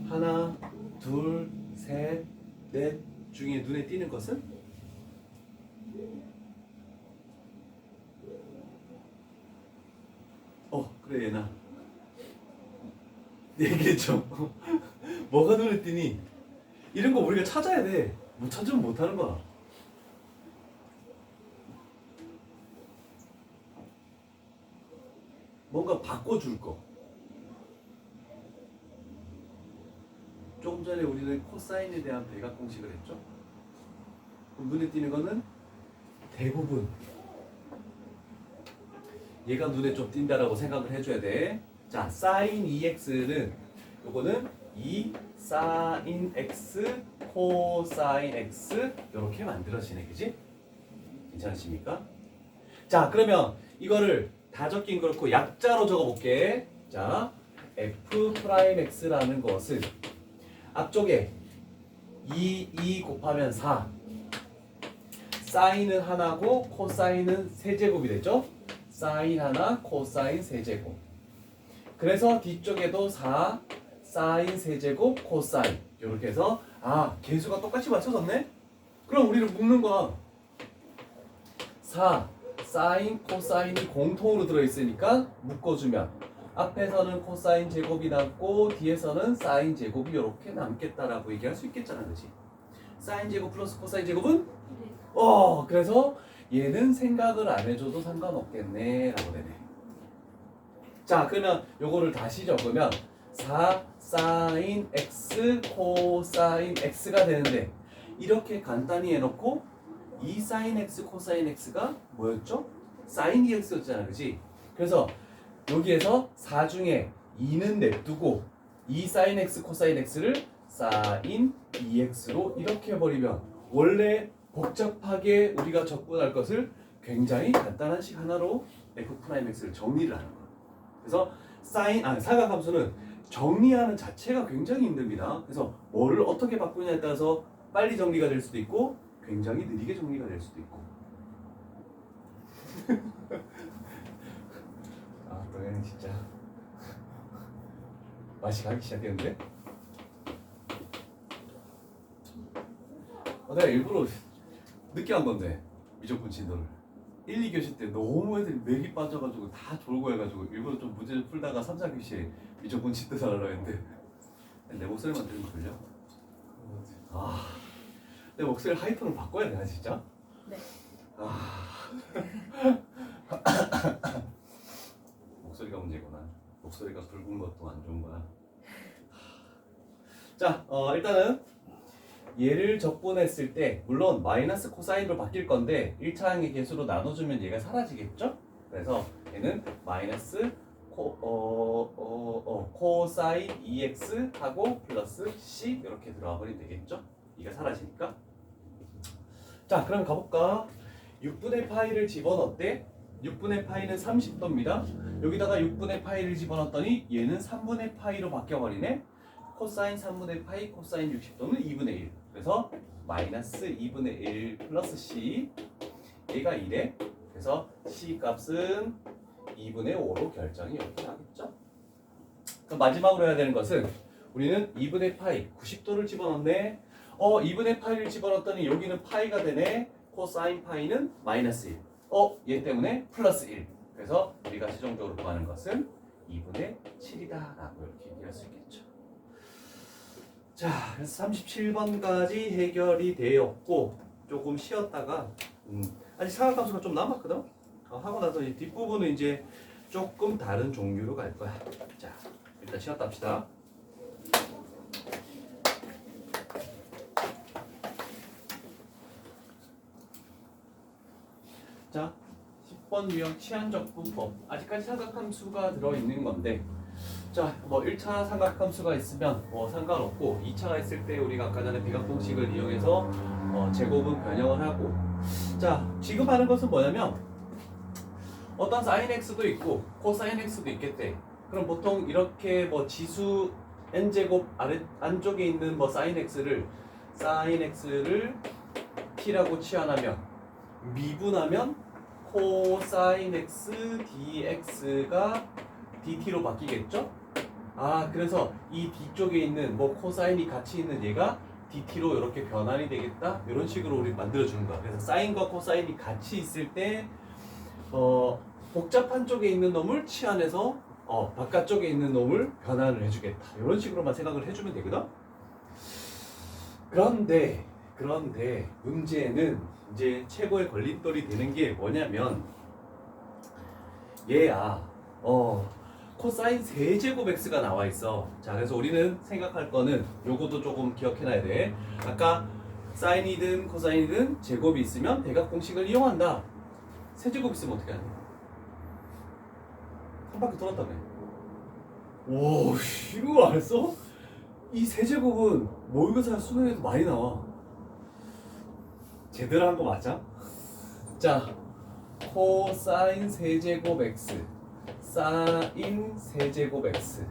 하나, 둘, 셋, 넷 중에 눈에 띄는 것은? 그래 얘나. 얘기했죠. 뭐가 눈에 띄니? 이런 거 우리가 찾아야 돼. 못 찾으면 못 하는 거야. 뭔가 바꿔줄 거. 조금 전에 우리는 코사인에 대한 대각 공식을 했죠. 그럼 눈에 띄는 거는 대부분 얘가 눈에 좀 띈다라고 생각을 해줘야 돼. 자, 사인 2x는 요거는 2 사인 x 코사인 x 이렇게 만들어지네, 그지? 괜찮으십니까? 자, 그러면 이거를 다 적긴 그렇고 약자로 적어볼게. 자, f 프라임 x라는 것은 앞쪽에 2 곱하면 4 사인은 하나고 코사인은 세제곱이 되죠? 사인 하나 코사인 세제곱 그래서 뒤쪽에도 4 사인 세제곱 코사인 이렇게 해서 개수가 똑같이 맞춰졌네? 그럼 우리는 묶는 거야. 4 사인 코사인이 공통으로 들어있으니까 묶어주면 앞에서는 코사인 제곱이 남고 뒤에서는 사인 제곱이 이렇게 남겠다라고 얘기할 수 있겠잖아, 그치? 사인 제곱 플러스 코사인 제곱은? 그래서 얘는 생각을 안 해줘도 상관없겠네 라고 되네. 자, 그러면 요거를 다시 적으면 4 사인 x 코사인 x가 되는데 이렇게 간단히 해놓고 2 사인 x 코사인 x가 뭐였죠? 사인 2x였잖아, 그치? 그래서 여기에서 4 중에 2는 냅두고 2 사인 x 코사인 x를 사인 2x로 이렇게 해버리면 원래 복잡하게 우리가 적분할 것을 굉장히 간단한 식 하나로 f'(x를) 정리를 하는 거예요. 그래서 사각함수는 정리하는 자체가 굉장히 힘듭니다. 그래서 뭐를 어떻게 바꾸냐에 따라서 빨리 정리가 될 수도 있고 굉장히 느리게 정리가 될 수도 있고. 너희는 진짜 맛이 가기 시작했는데? 내가 일부러 늦게 한 건데 미적분 진도를 1, 2교시 때 너무 애들이 맥이 빠져가지고 다 졸고 해가지고 일부러 좀 문제를 풀다가 3, 4교시에 미적분 진도 잘하려 했는데 내 목소리만 들으면 들려? 아, 내 목소리 하이톤을 바꿔야 되나 진짜? 네. 아, 목소리가 문제구나. 목소리가 붉은 것도 안 좋은 거야. 자, 일단은 얘를 적분했을 때 물론 마이너스 코사인으로 바뀔 건데 1차항의 개수로 나눠주면 얘가 사라지겠죠? 그래서 얘는 마이너스 코사인 2x 하고 플러스 c 이렇게 들어가 버리면 되겠죠? 이가 사라지니까. 자, 그럼 가볼까? 6분의 파이를 집어넣대. 6분의 파이는 30도입니다. 여기다가 6분의 파이를 집어넣었더니 얘는 3분의 파이로 바뀌어버리네. 코사인 3분의 파이, 코사인 60도는 2분의 1. 그래서 마이너스 2분의 1 플러스 c. 얘가 1에. 그래서 c 값은 2분의 5로 결정이 이렇게 나겠죠. 그럼 마지막으로 해야 되는 것은 우리는 2분의 파이, 90도를 집어넣네. 2분의 파이를 집어넣었더니 여기는 파이가 되네. 코사인 파이는 마이너스 1. 얘 때문에 플러스 1. 그래서 우리가 최종적으로 구하는 것은 2분의 7이다 라고 이렇게 얘기할 수 있겠죠. 자, 그래서 37번까지 해결이 되었고 조금 쉬었다가 아직 사각함수가 좀 남았거든. 하고 나서 이 뒷부분은 이제 조금 다른 종류로 갈 거야. 자, 일단 쉬었다 합시다. 자, 10번 유형 치환적분법. 아직까지 삼각함수가 들어있는 건데, 자, 뭐 1차 삼각함수가 있으면 뭐 상관없고 2차가 있을 때 우리가 아까 전에 비각공식을 이용해서 제곱은 변형을 하고, 자, 지금 하는 것은 뭐냐면 어떤 사인 x도 있고 코사인 x도 있겠대. 그럼 보통 이렇게 뭐 지수 n제곱 안쪽에 있는 뭐 사인 x를 t라고 치환하면 미분하면 코사인 x dx가 dt로 바뀌겠죠? 그래서 이 뒤쪽에 있는 뭐 코사인이 같이 있는 얘가 dt로 이렇게 변환이 되겠다. 이런 식으로 우리 만들어주는 거야. 그래서 사인과 코사인이 같이 있을 때 복잡한 쪽에 있는 놈을 치환해서 바깥쪽에 있는 놈을 변환을 해주겠다. 이런 식으로만 생각을 해주면 되거든. 그런데 문제는 이제 최고의 걸림돌이 되는 게 뭐냐면 얘야 코사인 세제곱 x가 나와 있어. 자, 그래서 우리는 생각할 거는 요것도 조금 기억해놔야 돼. 아까 사인이든 코사인이든 제곱이 있으면 대각 공식을 이용한다. 세제곱 있으면 어떻게 하냐? 한 바퀴 돌았다며. 오, 이거 알았어? 이 세제곱은 모의고사 수능에도 많이 나와. 제대로 한 거 맞아? 자, 코사인 세제곱 x, 사인 세제곱 x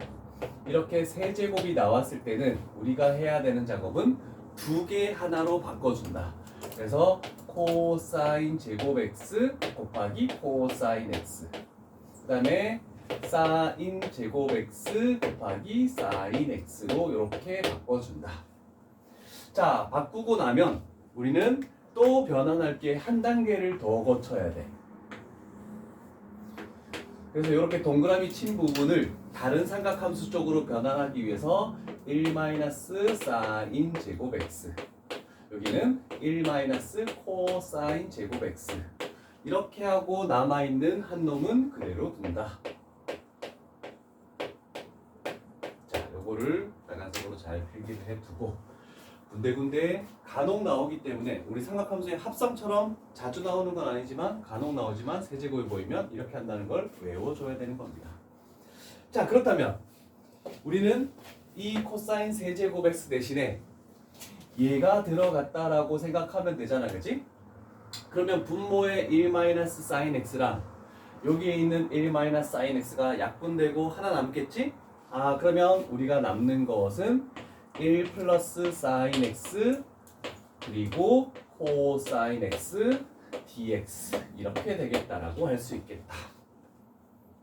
이렇게 세제곱이 나왔을 때는 우리가 해야 되는 작업은 두 개 하나로 바꿔준다. 그래서 코사인 제곱 x 곱하기 코사인 x, 그 다음에 사인 제곱 x 곱하기 사인 x로 이렇게 바꿔준다. 자, 바꾸고 나면 우리는 또 변환할 게 한 단계를 더 거쳐야 돼. 그래서 이렇게 동그라미 친 부분을 다른 삼각함수 쪽으로 변환하기 위해서 1-사인 제곱 x, 여기는 1- 코사인 제곱 x 이렇게 하고 남아있는 한 놈은 그대로 둔다. 자, 요거를 빨간색으로 잘 필기를 해두고 군데군데 간혹 나오기 때문에 우리 삼각함수의 합성처럼 자주 나오는 건 아니지만 간혹 나오지만 세제곱이 보이면 이렇게 한다는 걸 외워줘야 되는 겁니다. 자, 그렇다면 우리는 이 코사인 세제곱 x 대신에 얘가 들어갔다라고 생각하면 되잖아, 그치? 그러면 분모의 1-사인 x랑 여기에 있는 1-사인 x가 약분되고 하나 남겠지? 그러면 우리가 남는 것은 1 플러스 사인 x 그리고 코사인 x dx 이렇게 되겠다라고 할 수 있겠다.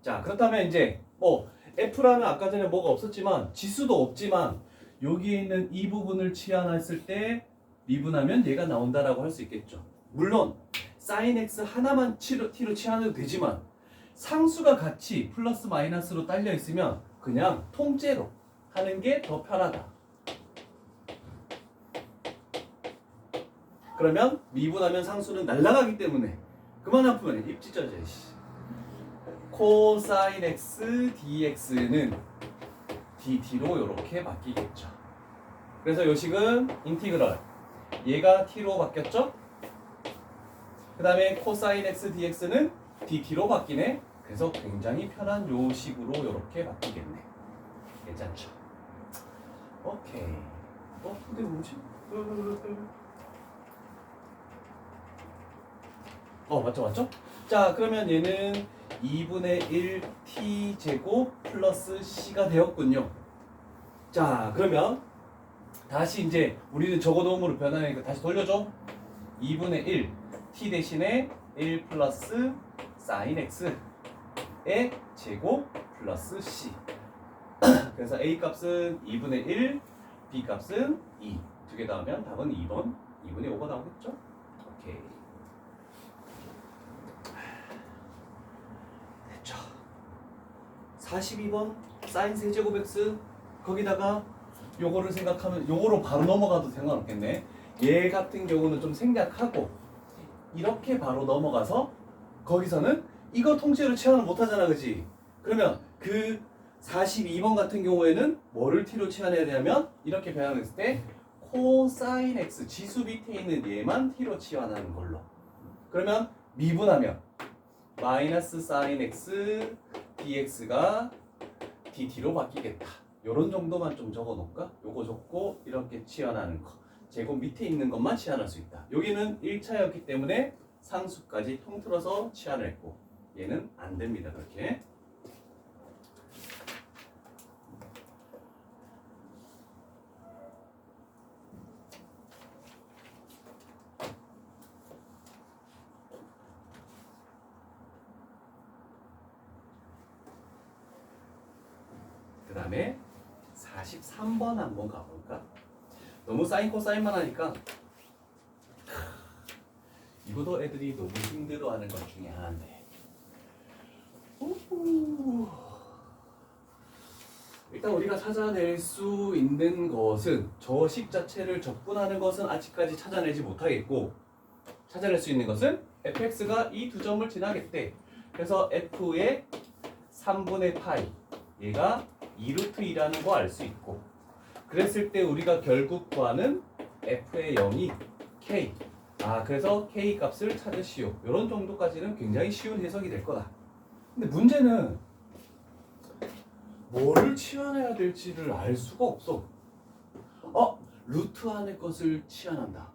자, 그렇다면 이제 뭐 f라는 아까 전에 뭐가 없었지만 지수도 없지만 여기에 있는 이 부분을 치환했을 때 미분하면 얘가 나온다라고 할 수 있겠죠. 물론 sin x 하나만 t로 치환해도 되지만 상수가 같이 플러스 마이너스로 딸려 있으면 그냥 통째로 하는 게 더 편하다. 그러면 미분하면 상수는 날아가기 때문에 그만 아프면 입 찢어져. 코사인 x dx는 dt로 이렇게 바뀌겠죠. 그래서 요식은 인티그럴. 얘가 t로 바뀌었죠? 그 다음에 코사인 x dx는 dt로 바뀌네. 그래서 굉장히 편한 요식으로 이렇게 바뀌겠네. 괜찮죠? 오케이. 근데 뭐지? 맞죠? 자, 그러면 얘는 2분의 1 t 제곱 플러스 c가 되었군요. 자, 그러면 다시 이제 우리는 적어놓음으로 변하니까 다시 돌려줘. 2분의 1 t 대신에 1 플러스 sin x의 제곱 플러스 c. 그래서 a 값은 2분의 1, b 값은 2. 두 개 더하면 답은 2번. 2분의 5가 나오겠죠? 오케이. 됐죠. 42번 sin 세제곱 x 거기다가 요거를 생각하면 요거로 바로 넘어가도 상관없겠네. 얘 같은 경우는 좀 생략하고 이렇게 바로 넘어가서 거기서는 이거 통째로 치환을 못하잖아, 그치? 그러면 그 42번 같은 경우에는 뭐를 t로 치환해야 되냐면 이렇게 변환했을 때 코사인 x 지수 밑에 있는 얘만 t로 치환하는 걸로. 그러면 미분하면 마이너스 sin x dx가 dt로 바뀌겠다. 요런 정도만 좀 적어 놓을까? 요거 적고 이렇게 치환하는 거. 제곱 밑에 있는 것만 치환할 수 있다. 여기는 1차였기 때문에 상수까지 통틀어서 치환을 했고 얘는 안 됩니다. 그렇게. 그 다음에 43번 한번 가볼까? 너무 사인 코사인만 하니까 이거도 애들이 너무 힘들어하는 것 중에 하나인데. 일단 우리가 찾아낼 수 있는 것은 저 식 자체를 적분하는 것은 아직까지 찾아내지 못하겠고, 찾아낼 수 있는 것은 fx가 이 두 점을 지나겠대. 그래서 f의 3분의 파이 얘가 2루트 2라는 거 알 수 있고, 그랬을 때 우리가 결국 구하는 f의 0이 k. 그래서 k 값을 찾으시오. 이런 정도까지는 굉장히 쉬운 해석이 될 거다. 근데 문제는 뭐를 치환해야 될지를 알 수가 없어. 루트 안의 것을 치환한다.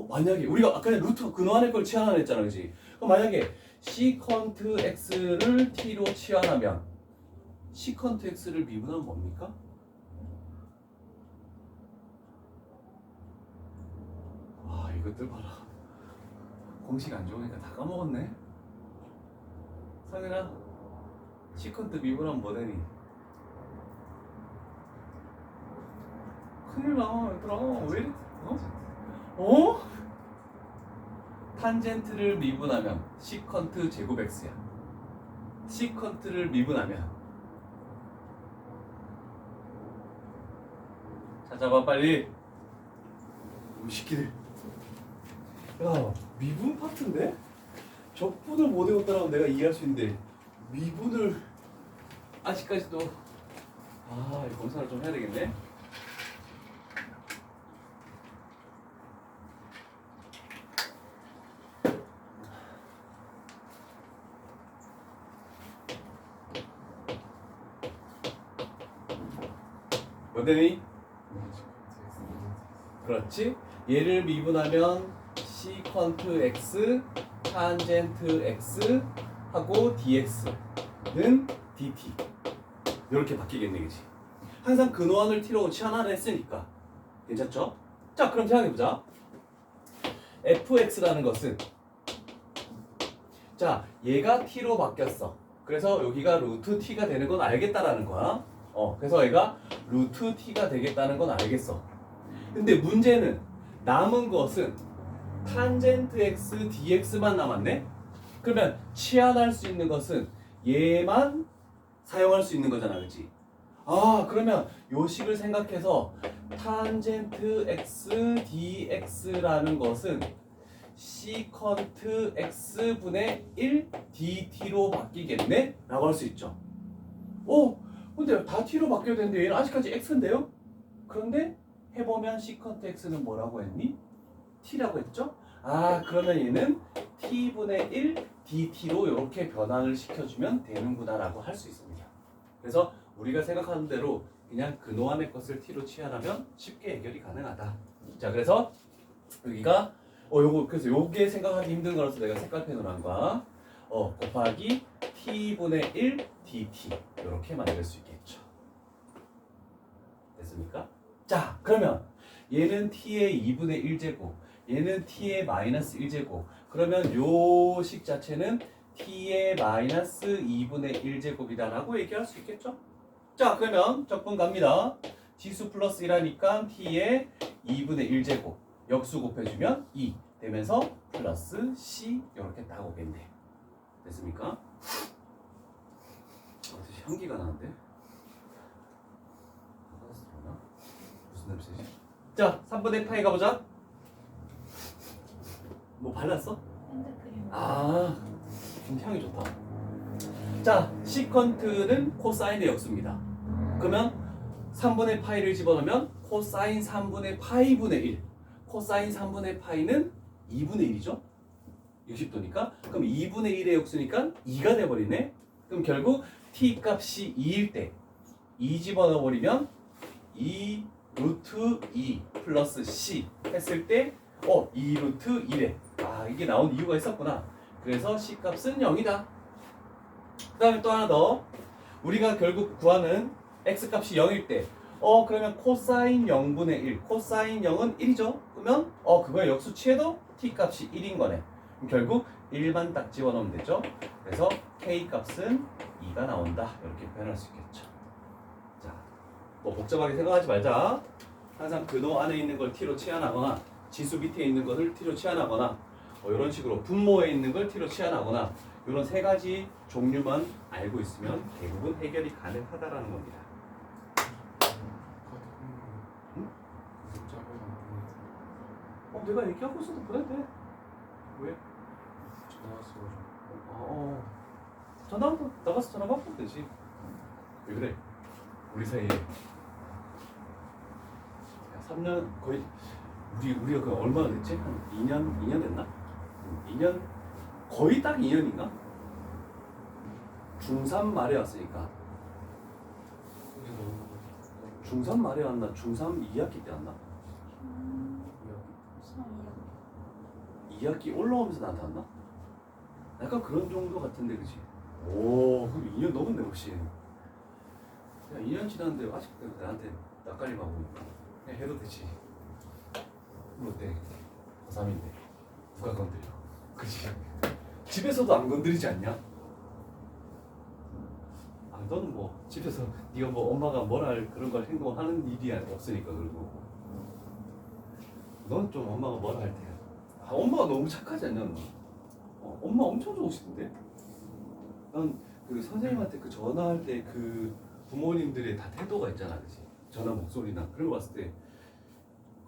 만약에 우리가 아까 루트 근호 안의 걸 치환하라 했잖아, 그지? 그럼 만약에 시컨트 x를 t로 치환하면 시컨트 x를 미분하면 뭡니까? 이것들 봐라. 공식 안 좋으니까 다 까먹었네. 상현아, 시컨트 미분하면 뭐 되니? 큰일 나, 얘들아. 왜 이래? 탄젠트를 미분하면 시컨트 제곱 x야. 시컨트를 미분하면 찾아봐 빨리. 이 새끼들. 야, 미분 파트인데? 적분을 못 외웠다라고 내가 이해할 수 있는데 미분을 아직까지도 이거 검사를 좀 해야 되겠네. 뭐되니? 그렇지? 얘를 미분하면 시컨트 x, 탄젠트 x 하고 dx는 dt 이렇게 바뀌겠네, 그치? 항상 근호안을 t로 치환하라 했으니까 괜찮죠? 자, 그럼 생각해보자. fx라는 것은 자, 얘가 t로 바뀌었어. 그래서 여기가 루트 t가 되는 건 알겠다라는 거야. 그래서 얘가 루트 t가 되겠다는 건 알겠어. 근데 문제는 남은 것은 탄젠트 x dx만 남았네. 그러면 치환할 수 있는 것은 얘만 사용할 수 있는 거잖아, 그렇지? 아, 그러면 요 식을 생각해서 탄젠트 x dx라는 것은 시컨트 x분의 1 dt로 바뀌겠네? 라고 할 수 있죠. 오, 근데 다 t로 바뀌어야 되는데 얘는 아직까지 x인데요? 그런데 해보면 시컨트 x는 뭐라고 했니? t라고 했죠? 아, 그러면 얘는 t분의 1 dt로 이렇게 변환을 시켜주면 되는구나 라고 할 수 있습니다. 그래서 우리가 생각하는 대로 그냥 근호함의 것을 t로 치환하면 쉽게 해결이 가능하다. 자, 그래서 여기가 요거 그래서 요게 생각하기 힘든 거라서 내가 색깔펜으로 한 거야. 곱하기 t분의 1 dt 이렇게 만들 수 있겠죠. 됐습니까? 자, 그러면 얘는 t의 2분의 1제곱, 얘는 t의 마이너스 1제곱. 그러면 요 식 자체는 t의 마이너스 2분의 1제곱이다라고 얘기할 수 있겠죠? 자, 그러면 적분 갑니다. 지수 플러스 1하니까 t의 2분의 1제곱 역수 곱해주면 2 되면서 플러스 c 이렇게 딱 오겠네. 됐습니까? 향기가 나는데? 무슨 냄새지? 자, 3분의 파이 가보자. 뭐 발랐어? 핸드크림. 아, 향이 좋다. 자, 시컨트는 코사인의 역수입니다. 그러면 3분의 파이를 집어넣으면 코사인 3분의 파이분의 1. 코사인 3분의 파이는 2분의 1이죠? 60도니까. 그럼 2분의 1의 역수니까 2가 돼버리네. 그럼 결국 t 값이 2일 때 2 집어넣어버리면 2 루트 2 플러스 c 했을 때 2 루트 1에 아, 이게 나온 이유가 있었구나. 그래서 c 값은 0이다. 그 다음에 또 하나 더. 우리가 결국 구하는 x 값이 0일 때 그러면 코사인 0분의 1 코사인 0은 1이죠. 그러면 그거의 역수 취해도 t 값이 1인 거네. 그럼 결국 1만 딱 집어넣으면 되죠. 그래서 k 값은 2가 나온다. 이렇게 표현할 수 있겠죠. 자, 뭐 복잡하게 생각하지 말자. 항상 근호 안에 있는 걸 t로 치환하거나 지수 밑에 있는 것을 t로 치환하거나 이런 식으로 분모에 있는 걸 t로 치환하거나 이런 세 가지 종류만 알고 있으면 대부분 해결이 가능하다라는 겁니다. 응? 내가 얘기하고 있어도 보내도 돼. 왜? 전화 나가서 전화 받으면 되지. 왜 그래? 우리 사이에 3년 거의 우리가 그 얼마나 됐지? 한 2년 됐나? 2년 거의 딱 2년인가? 중3 말에 왔으니까. 중3 말에 왔나? 중3 2학기 때 왔나? 2학기 올라오면서 나한테 왔나? 약간 그런 정도 같은데, 그치? 오, 그럼 2년 넘었네, 혹시. 야, 2년 지났는데 아직도 나한테 낯가림하고 그냥 해도 되지. 그럼 어때? 고3인데 누가 건드려? 그치? 집에서도 안 건드리지 않냐? 아, 너는 뭐 집에서 네가 뭐 엄마가 뭐라 할 그런 걸 행동하는 일이 없으니까. 그리고 넌 좀 엄마가 뭐라 할 때 엄마가 너무 착하지 않냐 너? 엄마 엄청 좋으시던데? 난 그 선생님한테 그 전화할 때 그 부모님들의 다 태도가 있잖아, 그치? 전화 목소리나 그런 거 봤을 때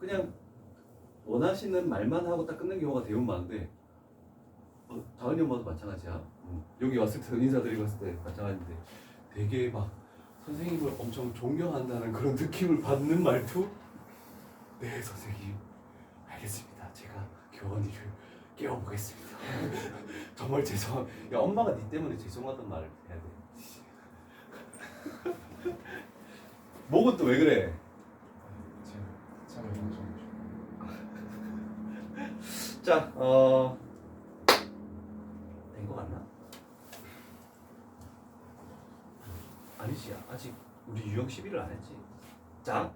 그냥 원하시는 말만 하고 딱 끝낸 경우가 대부분 많은데 다은이 엄마도 마찬가지야. 여기 왔을 때 인사드리고 왔을 때 마찬가지인데 되게 막 선생님을 엄청 존경한다는 그런 느낌을 받는 말투. 네 선생님 알겠습니다. 제가 교원이를 깨워보겠습니다. 정말 야, 엄마가 네 때문에 죄송하단 말을 해야 돼. 목은 또 왜 그래? 자, 된 거 같나? 아니지, 아직 우리 유형 11을 안 했지. 자,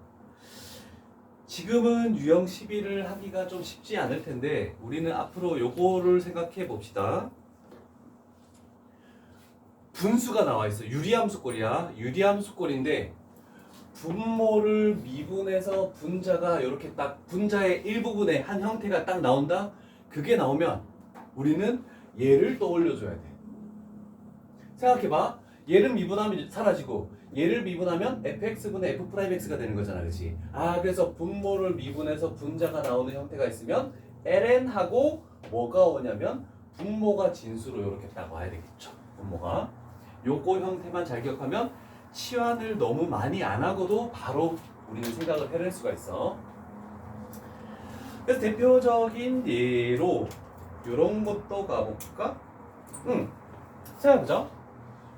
지금은 유형 11을 하기가 좀 쉽지 않을 텐데 우리는 앞으로 요거를 생각해 봅시다. 분수가 나와 있어. 유리함수꼴이야. 유리함수꼴인데 분모를 미분해서 분자가 이렇게 딱 분자의 일부분에 한 형태가 딱 나온다. 그게 나오면 우리는 얘를 떠올려줘야 돼. 생각해봐. 얘를 미분하면 사라지고 얘를 미분하면 fx분의 f'x가 되는 거잖아, 그렇지? 그래서 분모를 미분해서 분자가 나오는 형태가 있으면 ln하고 뭐가 오냐면 분모가 진수로 이렇게 딱 와야 되겠죠. 분모가 요거 형태만 잘 기억하면 치환을 너무 많이 안 하고도 바로 우리는 생각을 해낼 수가 있어. 그래서 대표적인 예로 요런 것도 가볼까? 생각해보자.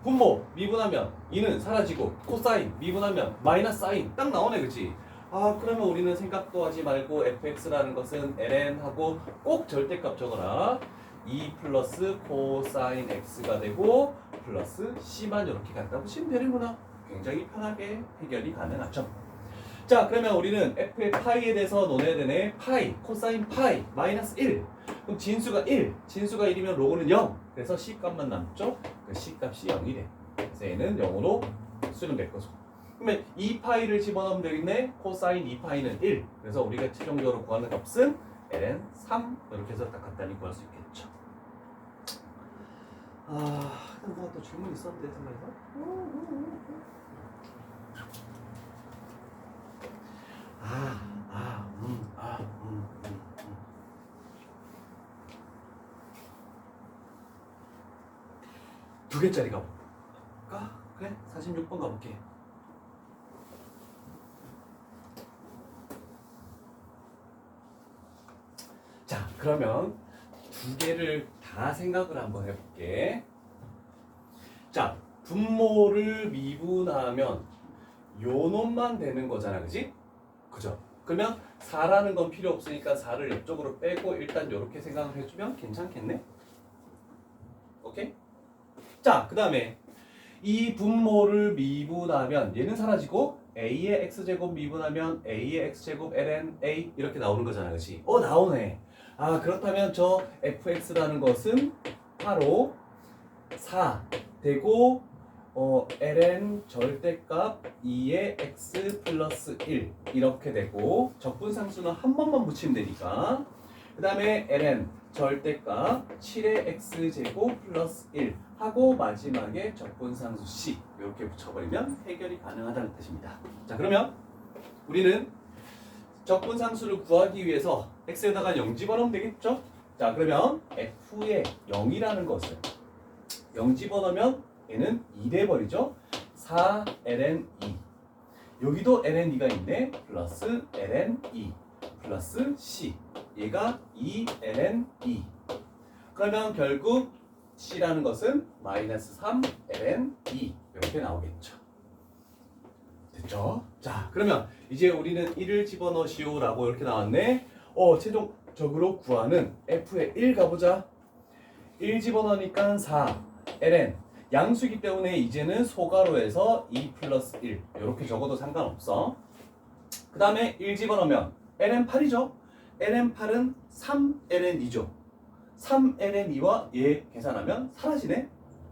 분모 미분하면 2는 사라지고 코사인 미분하면 마이너스 사인 딱 나오네, 그치? 그러면 우리는 생각도 하지 말고 fx라는 것은 ln하고 꼭 절대값 적어라. 2 플러스 코사인 x가 되고 플러스 c만 이렇게 갖다 붙이면 되는구나. 굉장히 편하게 해결이 가능하죠. 자, 그러면 우리는 f의 파이에 대해서 논해야 되네. 파이, 코사인 파이, 마이너스 1. 그럼 진수가 1, 진수가 1이면 로그는 0. 그래서 c값만 남죠. 그 c값이 0이 돼. 그래서 얘는 0으로 수렴될 거죠. 그러면 2파이를 집어넣으면 되겠네. 코사인 2파이는 1. 그래서 우리가 최종적으로 구하는 값은 ln 3. 이렇게 해서 딱 간단히 구할 수 있겠죠. 뭐가 또 질문 있었는데, 생각해서. 두 개짜리 가볼까? 그래? 46번 가볼게. 자, 그러면 두 개를 다 생각을 한번 해볼게. 자, 분모를 미분하면 요 놈만 되는 거잖아, 그지? 그죠? 그러면 4라는 건 필요 없으니까 4를 옆쪽으로 빼고 일단 요렇게 생각을 해주면 괜찮겠네? 오케이? 자, 그 다음에 이 분모를 미분하면 얘는 사라지고 a의 x제곱 미분하면 a의 x제곱 ln a 이렇게 나오는 거잖아, 그치? 나오네. 그렇다면 저 fx라는 것은 바로 4 되고 ln 절대값 2의 x 플러스 1 이렇게 되고 적분상수는 한 번만 붙이면 되니까 그 다음에 ln 절대값 7의 x제곱 플러스 1 하고 마지막에 적분상수 c 이렇게 붙여버리면 해결이 가능하다는 뜻입니다. 자, 그러면 우리는 적분상수를 구하기 위해서 x에다가 0 집어넣으면 되겠죠? 자, 그러면 f의 0이라는 것은 0 집어넣으면 얘는 2 돼버리죠? 4ln 2 여기도 ln 2가 있네. 플러스 ln 2 플러스 c 얘가 2ln 2 그러면 결국 c라는 것은 마이너스 3ln 2 이렇게 나오겠죠. 됐죠? 자, 그러면 이제 우리는 1을 집어넣으시오 라고 이렇게 나왔네. 최종적으로 구하는 f의 1 가보자. 1 집어넣으니까 4 ln 양수이기 때문에 이제는 소가로에서 2 플러스 1 이렇게 적어도 상관없어. 그 다음에 1 집어넣으면 ln8이죠. ln8은 3ln2죠. 3ln2와 얘 계산하면 사라지네?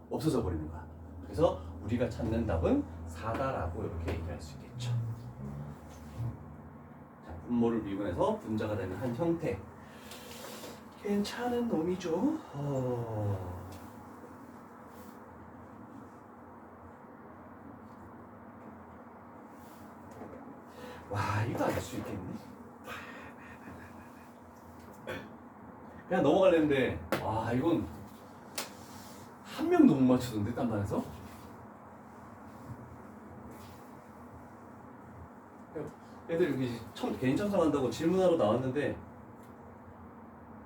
없어져 버리는 거야. 그래서 우리가 찾는 답은 4다라고 이렇게 얘기할 수 있겠죠. 자, 분모를 미분해서 분자가 되는 한 형태. 괜찮은 놈이죠. 와, 이거 알 수 있겠네. 그냥 넘어가려는데 이건 한 명도 못 맞추던데, 딴 반에서. 애들 여기 개인 참석한다고 질문하러 나왔는데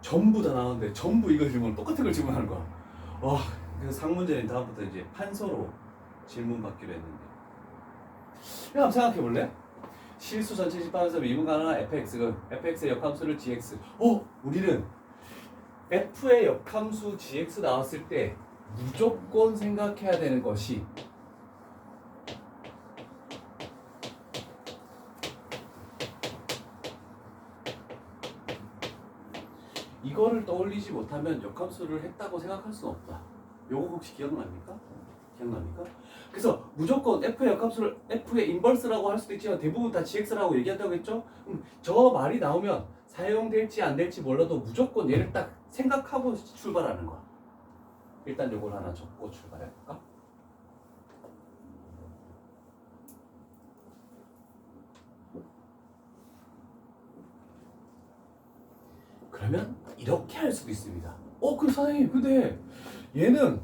전부 다 나왔는데 전부 이거 질문 똑같은 걸 질문하는 거야. 그래서 상문제는 다음부터 이제 판서로 질문 받기로 했는데. 한번 생각해 볼래? 실수 전체 집합에서 미분 가능한 fx의 역함수를 gx. 우리는 f의 역함수 gx 나왔을 때 무조건 생각해야 되는 것이 이거를 떠올리지 못하면 역함수를 했다고 생각할 수는 없다. 요거 혹시 기억납니까? 그래서 무조건 f의 역함수를 f의 인버스라고 할 수도 있지만 대부분 다 gx라고 얘기한다고 했죠? 저 말이 나오면 사용될지 안 될지 몰라도 무조건 얘를 딱 생각하고 출발하는 거야. 일단 요걸 하나 적고 출발해볼까? 그러면 이렇게 할 수도 있습니다. 근데 선생님, 근데 얘는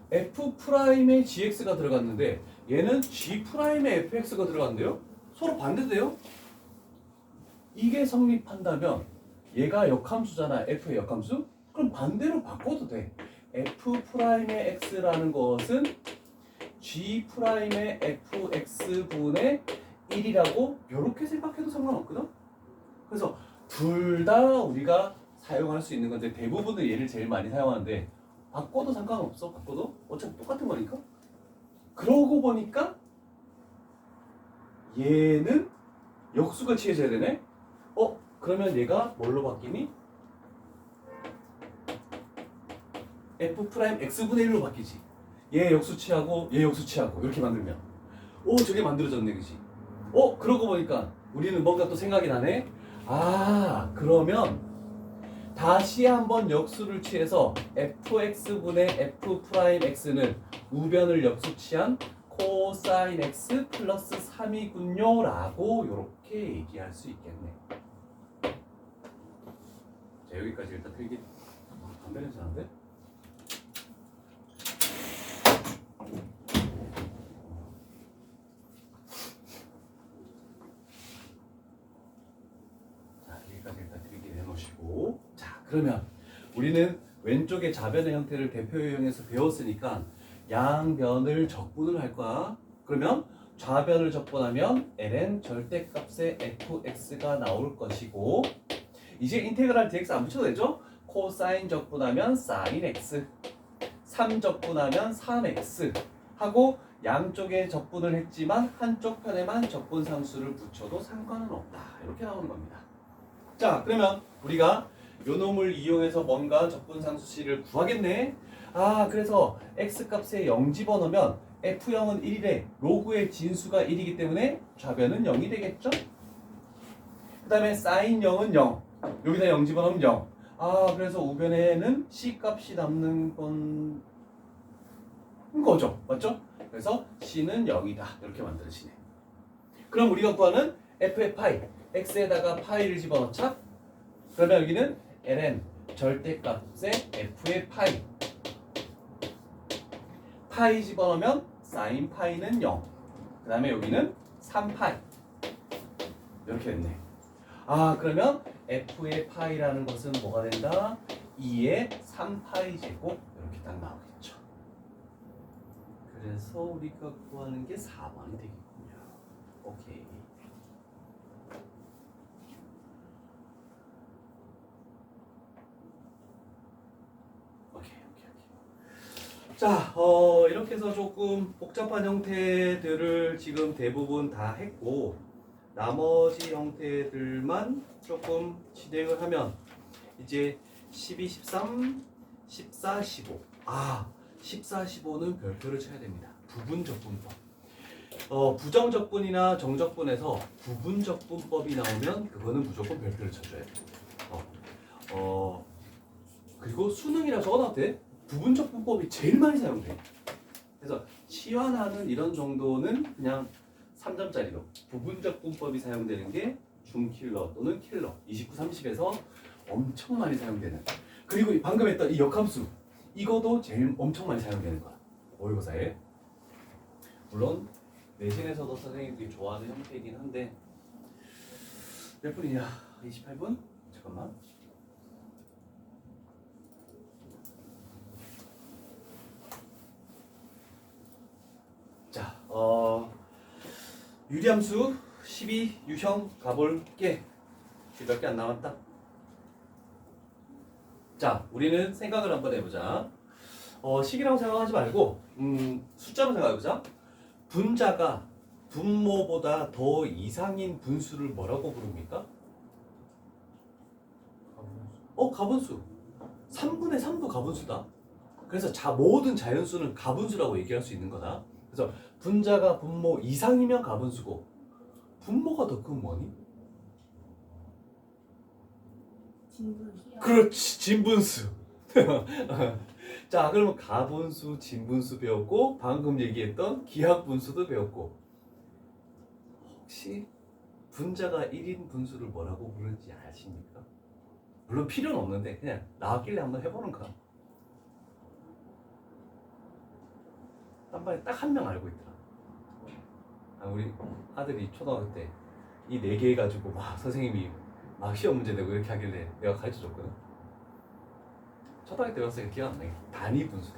F'의 GX가 들어갔는데 얘는 G'의 FX가 들어갔는데요? 서로 반대돼요? 이게 성립한다면 얘가 역함수잖아. F의 역함수? 그럼 반대로 바꿔도 돼. F'의 X라는 것은 G'의 FX분의 1이라고 이렇게 생각해도 상관없거든? 그래서 둘 다 우리가 사용할 수 있는 건데 대부분은 얘를 제일 많이 사용하는데 바꿔도 상관없어. 바꿔도 어차피 똑같은 거니까. 그러고 보니까 얘는 역수가 취해져야 되네. 그러면 얘가 뭘로 바뀌니? F'X분의 1로 바뀌지. 얘 역수 취하고 얘 역수 취하고 이렇게 만들면 저게 만들어졌네, 그지? 그러고 보니까 우리는 뭔가 또 생각이 나네. 그러면 다시 한번 역수를 취해서 fx분의 f'x는 우변을 역수 취한 코사인 x 플러스 3이군요 라고 이렇게 얘기할 수 있겠네. 자, 여기까지 일단 필기. 담배 냄새 나는데? 자, 여기까지 일단 필기 해놓으시고. 자, 그러면 우리는 왼쪽의 좌변의 형태를 대표 유형에서 배웠으니까 양변을 적분을 할 거야. 그러면 좌변을 적분하면 ln 절대값의 fx가 나올 것이고, 이제 인테그랄 dx 안 붙여도 되죠? 코사인 적분하면 사인 x, 3 적분하면 3x 하고 양쪽에 적분을 했지만 한쪽 편에만 적분 상수를 붙여도 상관은 없다. 이렇게 나오는 겁니다. 자, 그러면 우리가 요 놈을 이용해서 뭔가 적분 상수 C를 구하겠네. 그래서 x 값에 0 집어넣으면 f0은 1이래. 로그의 진수가 1이기 때문에 좌변은 0이 되겠죠? 그 다음에 사인 0은 0. 여기다 0 집어넣으면 0. 그래서 우변에는 C 값이 남는 거죠. 맞죠? 그래서 C는 0이다. 이렇게 만들어지네. 그럼 우리가 구하는 f의 파이, x에다가 파이를 집어넣자. 그러면 여기는 ln 절대값의 f의 파이. 파이 집어넣으면 사인 파이는 0. 그 다음에 여기는 3파이. 이렇게 됐네. 그러면 f의 파이라는 것은 뭐가 된다? 2의 3파이 제곱. 이렇게 딱 나오겠죠. 그래서 우리가 구하는 게 4번이 되겠군요. 오케이. 자, 이렇게 해서 조금 복잡한 형태들을 지금 대부분 다 했고, 나머지 형태들만 조금 진행을 하면 이제 12, 13, 14, 15. 14, 15는 별표를 쳐야 됩니다. 부분적분법. 부정적분이나 정적분에서 부분적분법이 나오면 그거는 무조건 별표를 쳐줘야 됩니다. 그리고 수능이라 적어놔도 돼. 부분적분법이 제일 많이 사용돼. 그래서 치환하는 이런 정도는 그냥 3점짜리로 부분적분법이 사용되는 게 중킬러 또는 킬러 29, 30에서 엄청 많이 사용되는. 그리고 방금 했던 이 역함수 이거도 제일 엄청 많이 사용되는 거야. 모의고사에. 물론 내신에서도 선생님들이 좋아하는 형태이긴 한데 몇 분이냐? 28분? 잠깐만. 자, 유리함수 12 유형 가볼게. 몇 개 안 남았다. 자, 우리는 생각을 한번 해보자. 식이라고 생각하지 말고 숫자로 생각해보자. 분자가 분모보다 더 이상인 분수를 뭐라고 부릅니까? 가분수. 3분의 3도 가분수다. 그래서 모든 자연수는 가분수라고 얘기할 수 있는 거다. 그래서 분자가 분모 이상이면 가분수고 분모가 더 크면 뭐니? 진분수요? 그렇지, 진분수. 자, 그러면 가분수, 진분수 배웠고 방금 얘기했던 기하분수도 배웠고 혹시 분자가 1인 분수를 뭐라고 부르는지 아십니까? 물론 필요는 없는데 그냥 나왔길래 한번 해보는 거야. 한 번에 딱 한 명 알고 있더라. 우리 아들이 초등학교 때 이 4개 해가지고 막 선생님이 막 시험 문제 내고 이렇게 하길래 내가 가르쳐 줬거든. 초등학교 때 배웠으니까 기억 안 나게. 단위 분수.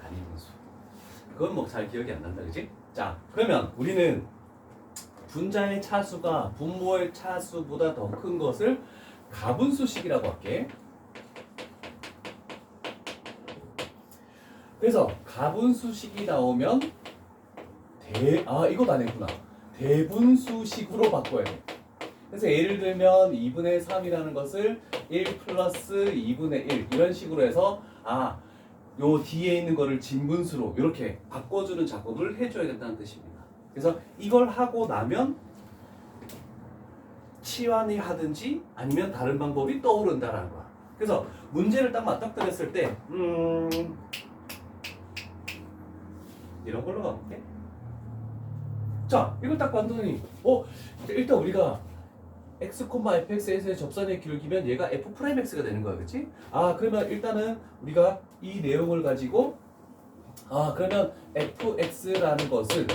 그건 뭐 잘 기억이 안 난다, 그지? 자, 그러면 우리는 분자의 차수가 분모의 차수보다 더 큰 것을 가분수식이라고 할게. 그래서 가분수식이 나오면 이것도 안 했구나. 대분수식으로 바꿔야 돼. 그래서 예를 들면 2분의 3이라는 것을 1 플러스 2분의 1 이런 식으로 해서 요 뒤에 있는 거를 진분수로 이렇게 바꿔주는 작업을 해줘야 된다는 뜻입니다. 그래서 이걸 하고 나면 치환이 하든지 아니면 다른 방법이 떠오른다라는 거야. 그래서 문제를 딱 맞닥뜨렸을 때 이런 걸로 가볼게. 자, 이걸 딱 봤더니 일단 우리가 x, fx에서의 접선의 기울기면 얘가 f'x가 되는 거야, 그렇지? 그러면 일단은 우리가 이 내용을 가지고 그러면 fx라는 것을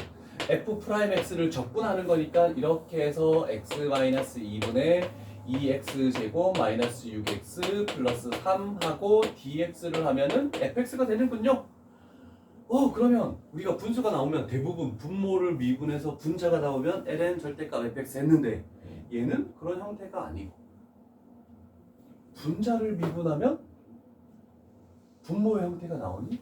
f'x를 적분하는 거니까 이렇게 해서 x-2분의 2x 제곱 마이너스 6x 플러스 3 하고 dx를 하면은 fx가 되는군요. 그러면 우리가 분수가 나오면 대부분 분모를 미분해서 분자가 나오면 ln 절대값 fx 했는데 얘는 그런 형태가 아니고 분자를 미분하면 분모의 형태가 나오니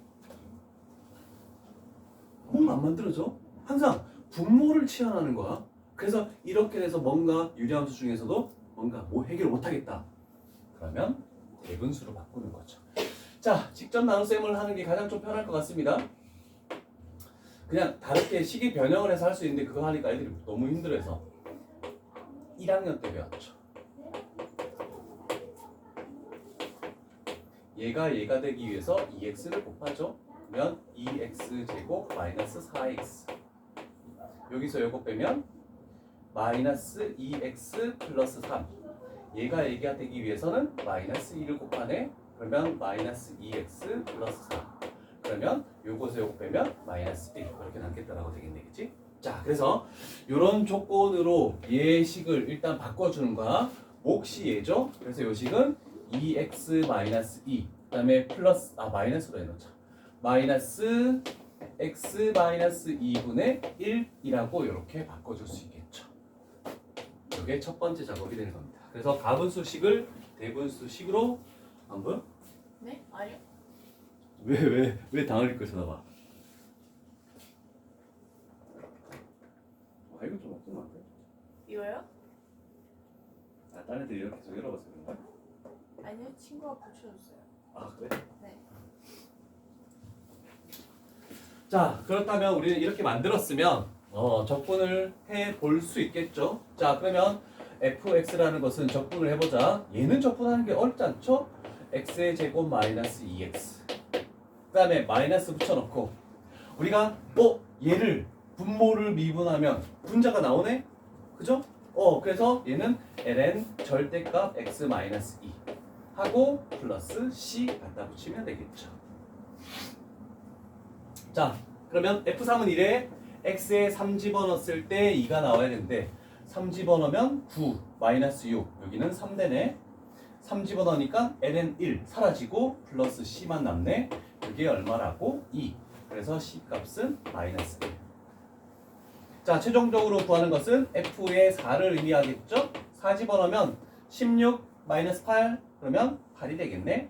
뭔가 안 만들어져. 항상 분모를 치환하는 거야. 그래서 이렇게 돼서 뭔가 유리함수 중에서도 뭔가 해결을 못하겠다. 그러면 대분수로 바꾸는 거죠. 자, 직접 나눗셈을 하는 게 가장 좀 편할 것 같습니다. 그냥 다르게 식이 변형을 해서 할 수 있는데 그거 하니까 애들이 너무 힘들어해서 1학년 때 배웠죠. 얘가 되기 위해서 2x를 곱하죠. 그러면 2x 제곱 마이너스 4x 여기서 요거 빼면 마이너스 2x 플러스 3 얘가 되기 위해서는 마이너스 2를 곱하네. 그러면 마이너스 2x 플러스 4 그러면 요것에 요거 빼면 마이너스 1 이렇게 남겠다라고 되겠네, 그치? 자, 그래서 이런 조건으로 예식을 일단 바꿔주는 거야. 몫이 얘죠. 그래서 요 식은 2x 마이너스 2 그다음에 플러스 마이너스로 해놓자. 마이너스 x 마이너스 2분의 1이라고 이렇게 바꿔줄 수 있겠죠. 이게 첫 번째 작업이 되는 겁니다. 그래서 가분수식을 대분수식으로 안 보여? 네? 아니요. 왜 당을 걸 쳐다봐? 이거 좀 없으면 안 돼? 이거요? 딴 애들이 이렇게 계속 열어봐서 그런가? 아니요, 친구가 붙여줬어요. 그래? 네. 자, 그렇다면 우리는 이렇게 만들었으면 적분을 해 볼 수 있겠죠. 자, 그러면 fx라는 것은 적분을 해보자. 얘는 적분하는 게 어렵지 않죠? x의 제곱 마이너스 2x 그 다음에 마이너스 붙여놓고 우리가 얘를 분모를 미분하면 분자가 나오네? 그죠? 그래서 얘는 ln 절대값 x 마이너스 2 하고 플러스 c 갖다 붙이면 되겠죠. 자, 그러면 F3은 이래. X에 3 집어넣었을 때 2가 나와야 되는데 3 집어넣으면 9 마이너스 6 여기는 3되네. 3 집어넣으니까 ln 1 사라지고 플러스 c만 남네. 이게 얼마라고? 2. 그래서 c 값은 마이너스 1. 자, 최종적으로 구하는 것은 F의 4를 의미하겠죠? 4 집어넣으면 16 마이너스 8 그러면 8이 되겠네.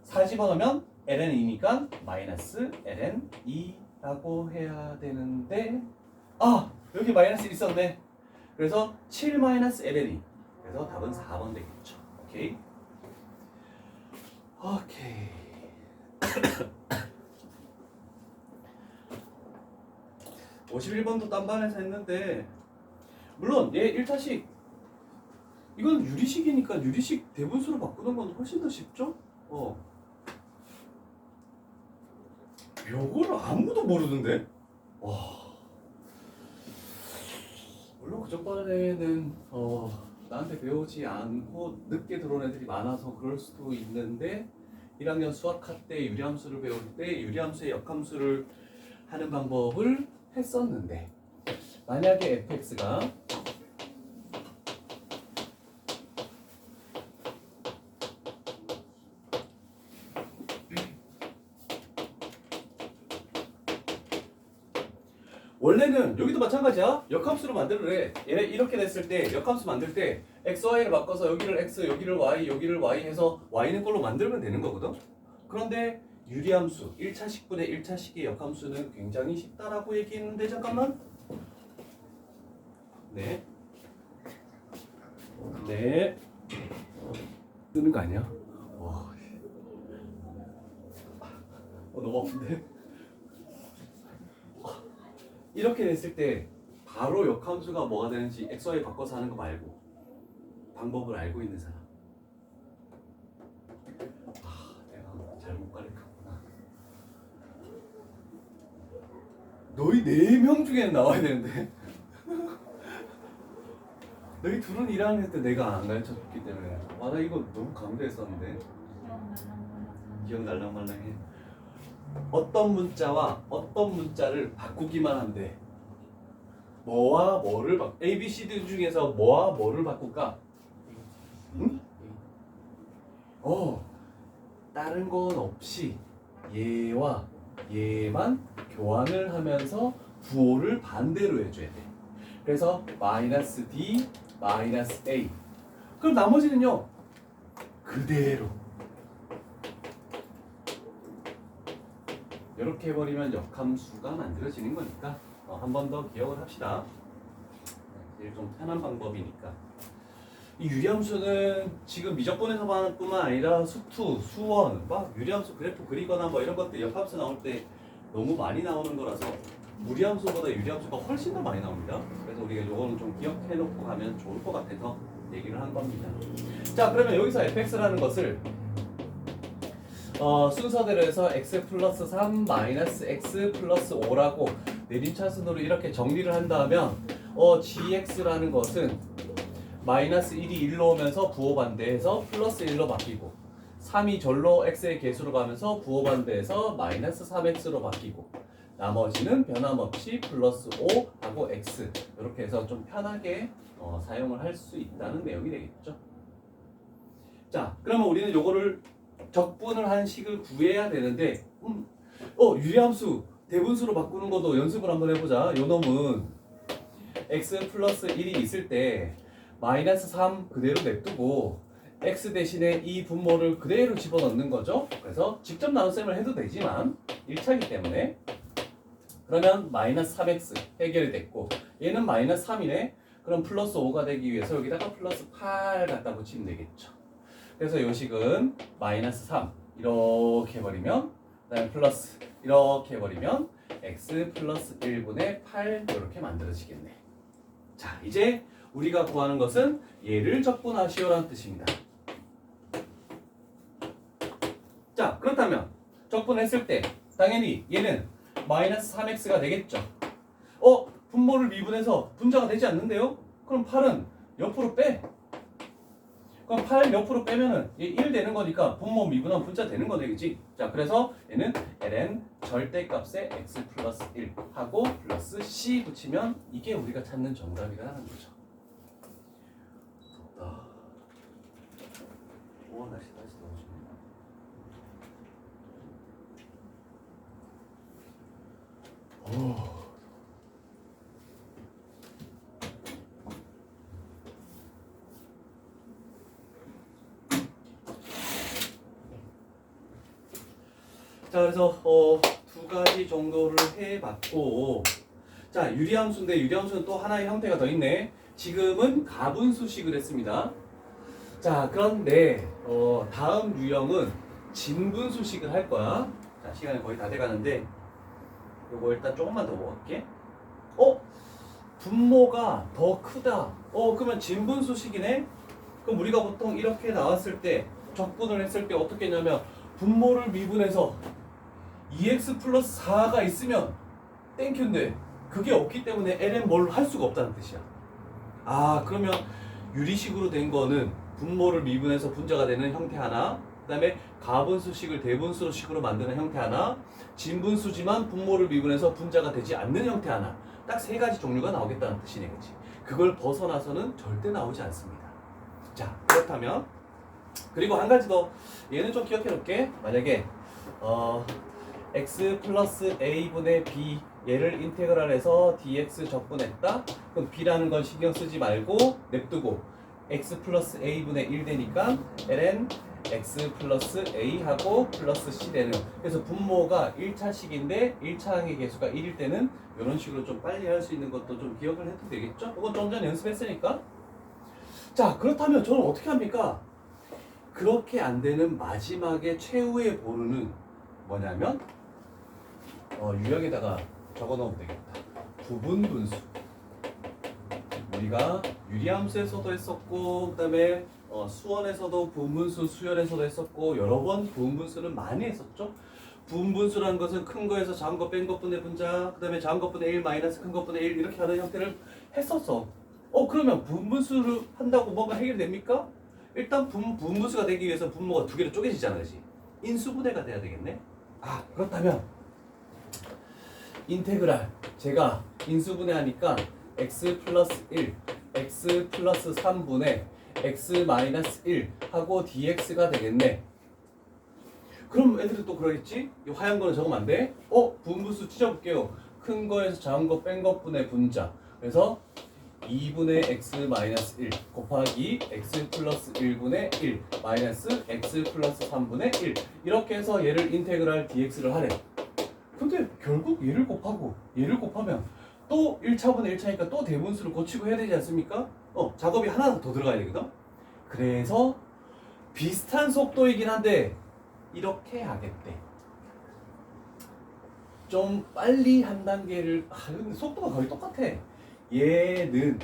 4 집어넣으면 ln 2니까 마이너스 ln 2라고 해야 되는데 여기 마이너스 1 있었네. 그래서 7 마이너스 ln 2 그래서 답은 4번 되겠죠. 오케이. 51번도 딴 반에서 했는데 물론 얘 1차식 이건 유리식이니까 유리식 대분수로 바꾸는 건 훨씬 더 쉽죠? 요거를 아무도 모르는데? 와. 물론 그전반에는 나한테 배우지 않고 늦게 들어온 애들이 많아서 그럴 수도 있는데 1학년 수학학 때 유리함수를 배울 때 유리함수의 역함수를 하는 방법을 했었는데 만약에 fx가 원래는 여기도 마찬가지야. 역함수로 만들래. 얘네 이렇게 됐을 때 역함수 만들 때 x, y를 바꿔서 여기를 x, 여기를 y, 여기를 y 해서 y는 걸로 만들면 되는 거거든. 그런데 유리함수 1차식분의 1차식의 역함수는 굉장히 쉽다라고 얘기했는데 잠깐만. 네. 뜨는 거 아니야? 너무 아픈데? 이렇게 됐을 때 바로 역함수가 뭐가 되는지 XY 바꿔서 하는 거 말고 방법을 알고 있는 사람. 내가 잘못 가르쳤구나. 너희 4명 중에는 나와야 되는데 너희 둘은 1학년 때 내가 안 가르쳐줬기 때문에 나 이거 너무 강조했었는데 기억 날랑말랑해. 어떤 문자와 어떤 문자를 바꾸기만 하면 돼. 뭐와 뭐를 A, B, C, D 중에서 뭐와 뭐를 바꿀까? 응? 다른 건 없이 얘와 얘만 교환을 하면서 부호를 반대로 해줘야 돼. 그래서 마이너스 D, 마이너스 A. 그럼 나머지는요 그대로 이렇게 해버리면 역함수가 만들어지는 거니까 한 번 더 기억을 합시다. 제일 좀 편한 방법이니까. 이 유리함수는 지금 미적분에서뿐만 아니라 수투, 수원, 막 유리함수 그래프 그리거나 뭐 이런 것들 역함수 나올 때 너무 많이 나오는 거라서 무리함수보다 유리함수가 훨씬 더 많이 나옵니다. 그래서 우리가 요거는 좀 기억해놓고 가면 좋을 것 같아서 얘기를 한 겁니다. 자, 그러면 여기서 fx라는 것을 순서대로 해서 x 플러스 3 마이너스 x 플러스 5라고 내림차순으로 이렇게 정리를 한다면 gx라는 것은 마이너스 1이 1로 오면서 부호 반대해서 플러스 1로 바뀌고 3이 절로 x의 개수로 가면서 부호 반대해서 마이너스 3x로 바뀌고 나머지는 변함없이 플러스 5하고 x 이렇게 해서 좀 편하게 사용을 할 수 있다는 내용이 되겠죠. 자, 그러면 우리는 요거를 적분을 한 식을 구해야 되는데 유리함수 대분수로 바꾸는 것도 연습을 한번 해보자. 요 놈은 x 플러스 1이 있을 때 마이너스 3 그대로 냅두고 x 대신에 이 분모를 그대로 집어넣는 거죠. 그래서 직접 나눗셈을 해도 되지만 1차이기 때문에 그러면 마이너스 3x 해결이 됐고 얘는 마이너스 3이네. 그럼 플러스 5가 되기 위해서 여기다가 플러스 8 갖다 붙이면 되겠죠. 그래서 요 식은 마이너스 3 이렇게 해버리면 그다음에 플러스 이렇게 해버리면 x 플러스 1분의 8 이렇게 만들어지겠네. 자, 이제 우리가 구하는 것은 얘를 적분하시오라는 뜻입니다. 자, 그렇다면 적분했을 때 당연히 얘는 마이너스 3x가 되겠죠. 분모를 미분해서 분자가 되지 않는데요? 그럼 8은 옆으로 빼. 그럼 8 옆으로 빼면은 얘 1 되는 거니까 분모 미분하면 분자 되는 거 되겠지. 자, 그래서 얘는 ln 절대값에 x 플러스 1 하고 플러스 c 붙이면 이게 우리가 찾는 정답이라는 거죠. 덥다. 날씨 너무 좋네. 자, 그래서 두 가지 정도를 해봤고, 자, 유리함수인데 유리함수는 또 하나의 형태가 더 있네. 지금은 가분수식을 했습니다. 자, 그런데 다음 유형은 진분수식을 할 거야. 자, 시간이 거의 다 돼가는데 요거 일단 조금만 더 먹을게. 분모가 더 크다. 그러면 진분수식이네. 그럼 우리가 보통 이렇게 나왔을 때 적분을 했을 때 어떻게 했냐면 분모를 미분해서 2x 플러스 4가 있으면 땡큐인데 그게 없기 때문에 ln 뭘 할 수가 없다는 뜻이야. 아 그러면 유리식으로 된 거는 분모를 미분해서 분자가 되는 형태 하나, 그 다음에 가분수식을 대분수식으로 만드는 형태 하나, 진분수지만 분모를 미분해서 분자가 되지 않는 형태 하나, 딱 세 가지 종류가 나오겠다는 뜻이네. 그치? 그걸 벗어나서는 절대 나오지 않습니다. 자 그렇다면 그리고 한 가지 더, 얘는 좀 기억해 놓을게. 만약에 x 플러스 a분의 b 얘를 인테그랄해서 dx 적분했다. 그럼 b라는 건 신경 쓰지 말고 냅두고 x 플러스 a분의 1 되니까 ln x 플러스 a 하고 플러스 c 되는. 그래서 분모가 1차식인데 1차항의 개수가 1일 때는 이런 식으로 좀 빨리 할 수 있는 것도 좀 기억을 해도 되겠죠? 그건 좀 전에 연습했으니까. 자 그렇다면 저는 어떻게 합니까? 그렇게 안 되는 마지막에 최후의 보루는 뭐냐면 유형에다가 적어 놓으면 되겠다. 부분분수. 우리가 유리함수에서도 했었고 그 다음에 수원에서도 부분분수, 수열에서도 했었고 여러 번 부분분수는 많이 했었죠. 부분분수라는 것은 큰 거에서 작은 거 뺀 것분의 분자, 그 다음에 작은 것분의 1 마이너스 큰 것분의 1 이렇게 하는 형태를 했었어. 그러면 부분분수를 한다고 뭔가 해결됩니까? 일단 부분분수가 되기 위해서 분모가 두 개로 쪼개지잖아, 그지? 인수분해가 돼야 되겠네. 그렇다면 인테그랄 제가 인수분해하니까 x 플러스 1, x 플러스 3분의 x 마이너스 1 하고 dx가 되겠네. 그럼 애들이 또 그러겠지? 이 하얀 거는 적으면 안 돼? 부분분수 찢어볼게요. 큰 거에서 작은 거 뺀 것분의 분자. 그래서 2분의 x 마이너스 1 곱하기 x 플러스 1분의 1 마이너스 x 플러스 3분의 1 이렇게 해서 얘를 인테그랄 dx를 하래. 근데 결국 얘를 곱하고 얘를 곱하면 또 1차분의 1차니까 또 대분수를 고치고 해야 되지 않습니까? 작업이 하나 더 들어가야 되거든? 그래서 비슷한 속도이긴 한데 이렇게 하겠대. 좀 빨리 한 단계를 근데 속도가 거의 똑같아. 얘는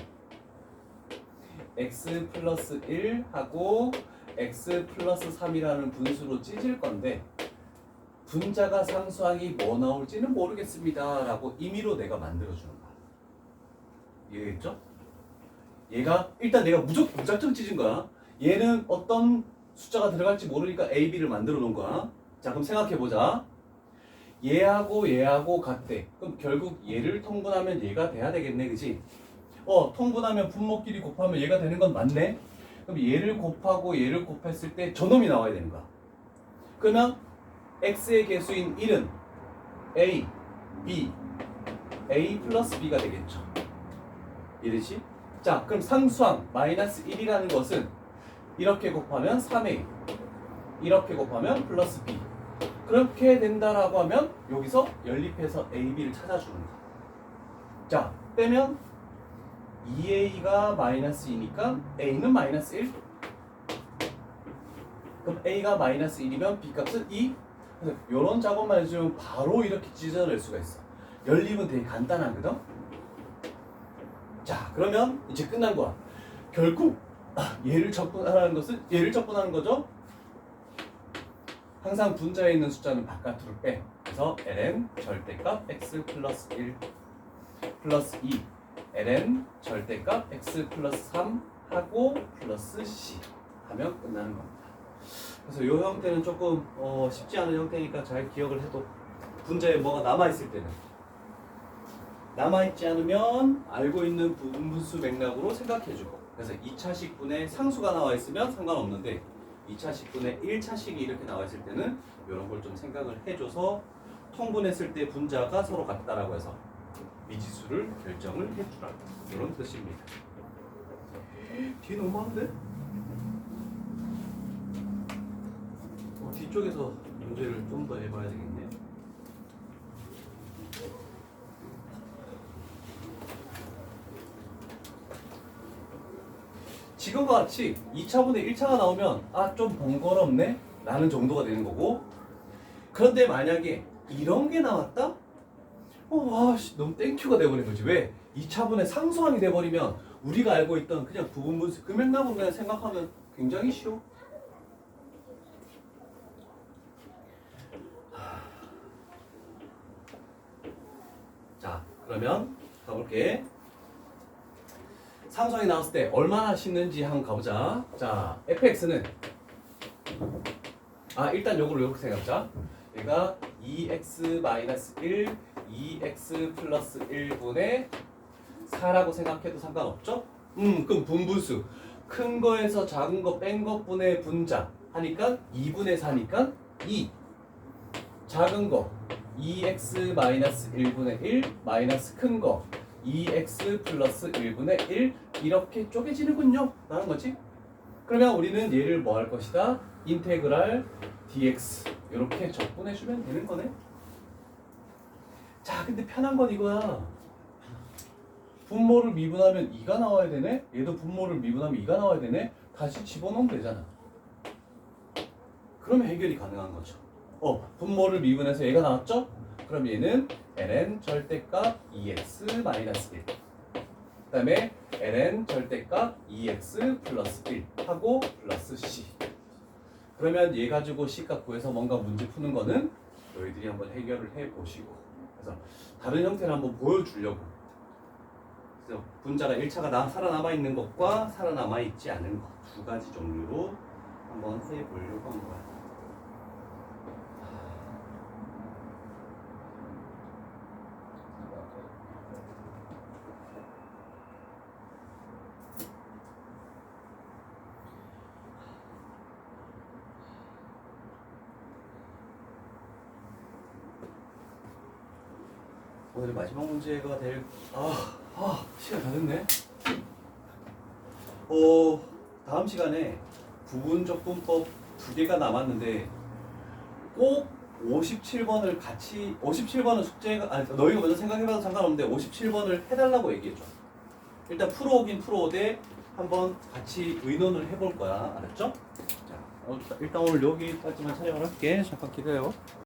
x 플러스 1 하고 x 플러스 3이라는 분수로 찢을 건데 분자가 상수항이 뭐 나올지는 모르겠습니다 라고 임의로 내가 만들어주는 거야. 이해했죠? 얘가 일단 내가 무작정 찢은 거야. 얘는 어떤 숫자가 들어갈지 모르니까 a, b를 만들어 놓은 거야. 자 그럼 생각해보자. 얘하고 얘하고 같대. 그럼 결국 얘를 통분하면 얘가 돼야 되겠네, 그지? 통분하면 분모끼리 곱하면 얘가 되는 건 맞네. 그럼 얘를 곱하고 얘를 곱했을 때 저놈이 나와야 되는 거야. 그러면 x의 개수인 1은 a, b, a 플러스 b가 되겠죠. 이해되지? 자 그럼 상수항 마이너스 1이라는 것은 이렇게 곱하면 3a, 이렇게 곱하면 플러스 b. 그렇게 된다라고 하면 여기서 연립해서 a, b를 찾아주는 거야. 자 빼면 2a가 마이너스 2니까 a는 마이너스 1. 그럼 a가 마이너스 1이면 b 값은 2. 그래서 이런 작업만 해주면 바로 이렇게 찢어낼 수가 있어. 연립은 되게 간단하거든. 자 그러면 이제 끝난 거야. 결국 얘를 적분하라는 것은 얘를 적분하는 거죠. 항상 분자에 있는 숫자는 바깥으로 빼. 그래서 ln 절대값 x 플러스 1 플러스 2 ln 절대값 x 플러스 3 하고 플러스 c 하면 끝나는 겁니다. 그래서 이 형태는 조금 쉽지 않은 형태니까 잘 기억을 해도 분자에 뭐가 남아있을 때는 남아있지 않으면 알고 있는 부분분수 맥락으로 생각해주고, 그래서 2차식분의 상수가 나와있으면 상관없는데 2차식분의 1차식이 이렇게 나와있을 때는 이런 걸 좀 생각을 해줘서 통분했을 때 분자가 서로 같다라고 해서 미지수를 결정을 해주라, 이런 뜻입니다. 뒤에 너무 많은데? 뒤쪽에서 문제를 좀 더 해봐야 되겠네. 지금과 같이 2차분의 1차가 나오면 좀 번거롭네? 라는 정도가 되는 거고, 그런데 만약에 이런 게 나왔다? 너무 땡큐가 돼버린 거지. 왜? 2차분의 상수항이 돼버리면 우리가 알고 있던 그냥 부분분수 그 맥락으로 그냥 생각하면 굉장히 쉬워. 자, 그러면 가볼게. 삼성이 나왔을 때 얼마나 쉽는지 한번 가보자. 자, fx는 일단 요거를 이렇게 생각하자. 얘가 2x-1, 2x 플러스 1분의 4라고 생각해도 상관없죠? 그럼 분분수. 큰 거에서 작은 거 뺀 것분의 분자 하니까 2분의 4니까 2. 작은 거 2x-1분의 1 마이너스 큰 거 2x 플러스 1분의 1 이렇게 쪼개지는군요 라는 거지. 그러면 우리는 얘를 뭐 할 것이다? 인테그랄 dx 이렇게 적분해주면 되는 거네. 자, 근데 편한 건 이거야. 분모를 미분하면 2가 나와야 되네. 얘도 분모를 미분하면 2가 나와야 되네. 다시 집어넣으면 되잖아. 그러면 해결이 가능한 거죠. 분모를 미분해서 얘가 나왔죠? 그럼 얘는 ln 절대값 2x 마이너스 1. 그 다음에 ln 절대값 2x 플러스 1 하고 플러스 c. 그러면 얘 가지고 c값 구해서 뭔가 문제 푸는 거는 너희들이 한번 해결을 해보시고, 그래서 다른 형태를 한번 보여주려고. 그래서 분자가 1차가 살아남아 있는 것과 살아남아 있지 않은 것 두 가지 종류로 한번 해보려고 한 거야. 오늘 마지막 문제가 될 시간 다 됐네. 다음 시간에 부분적분법 2개가 남았는데 꼭 57번을 같이 57번은 숙제가 너희가 먼저 생각해봐도 상관없는데 57번을 해달라고 얘기해줘. 일단 풀어오긴 풀어오되 한번 같이 의논을 해볼 거야. 알았죠? 자, 일단 오늘 여기까지만 촬영을 할게. 잠깐 기다려.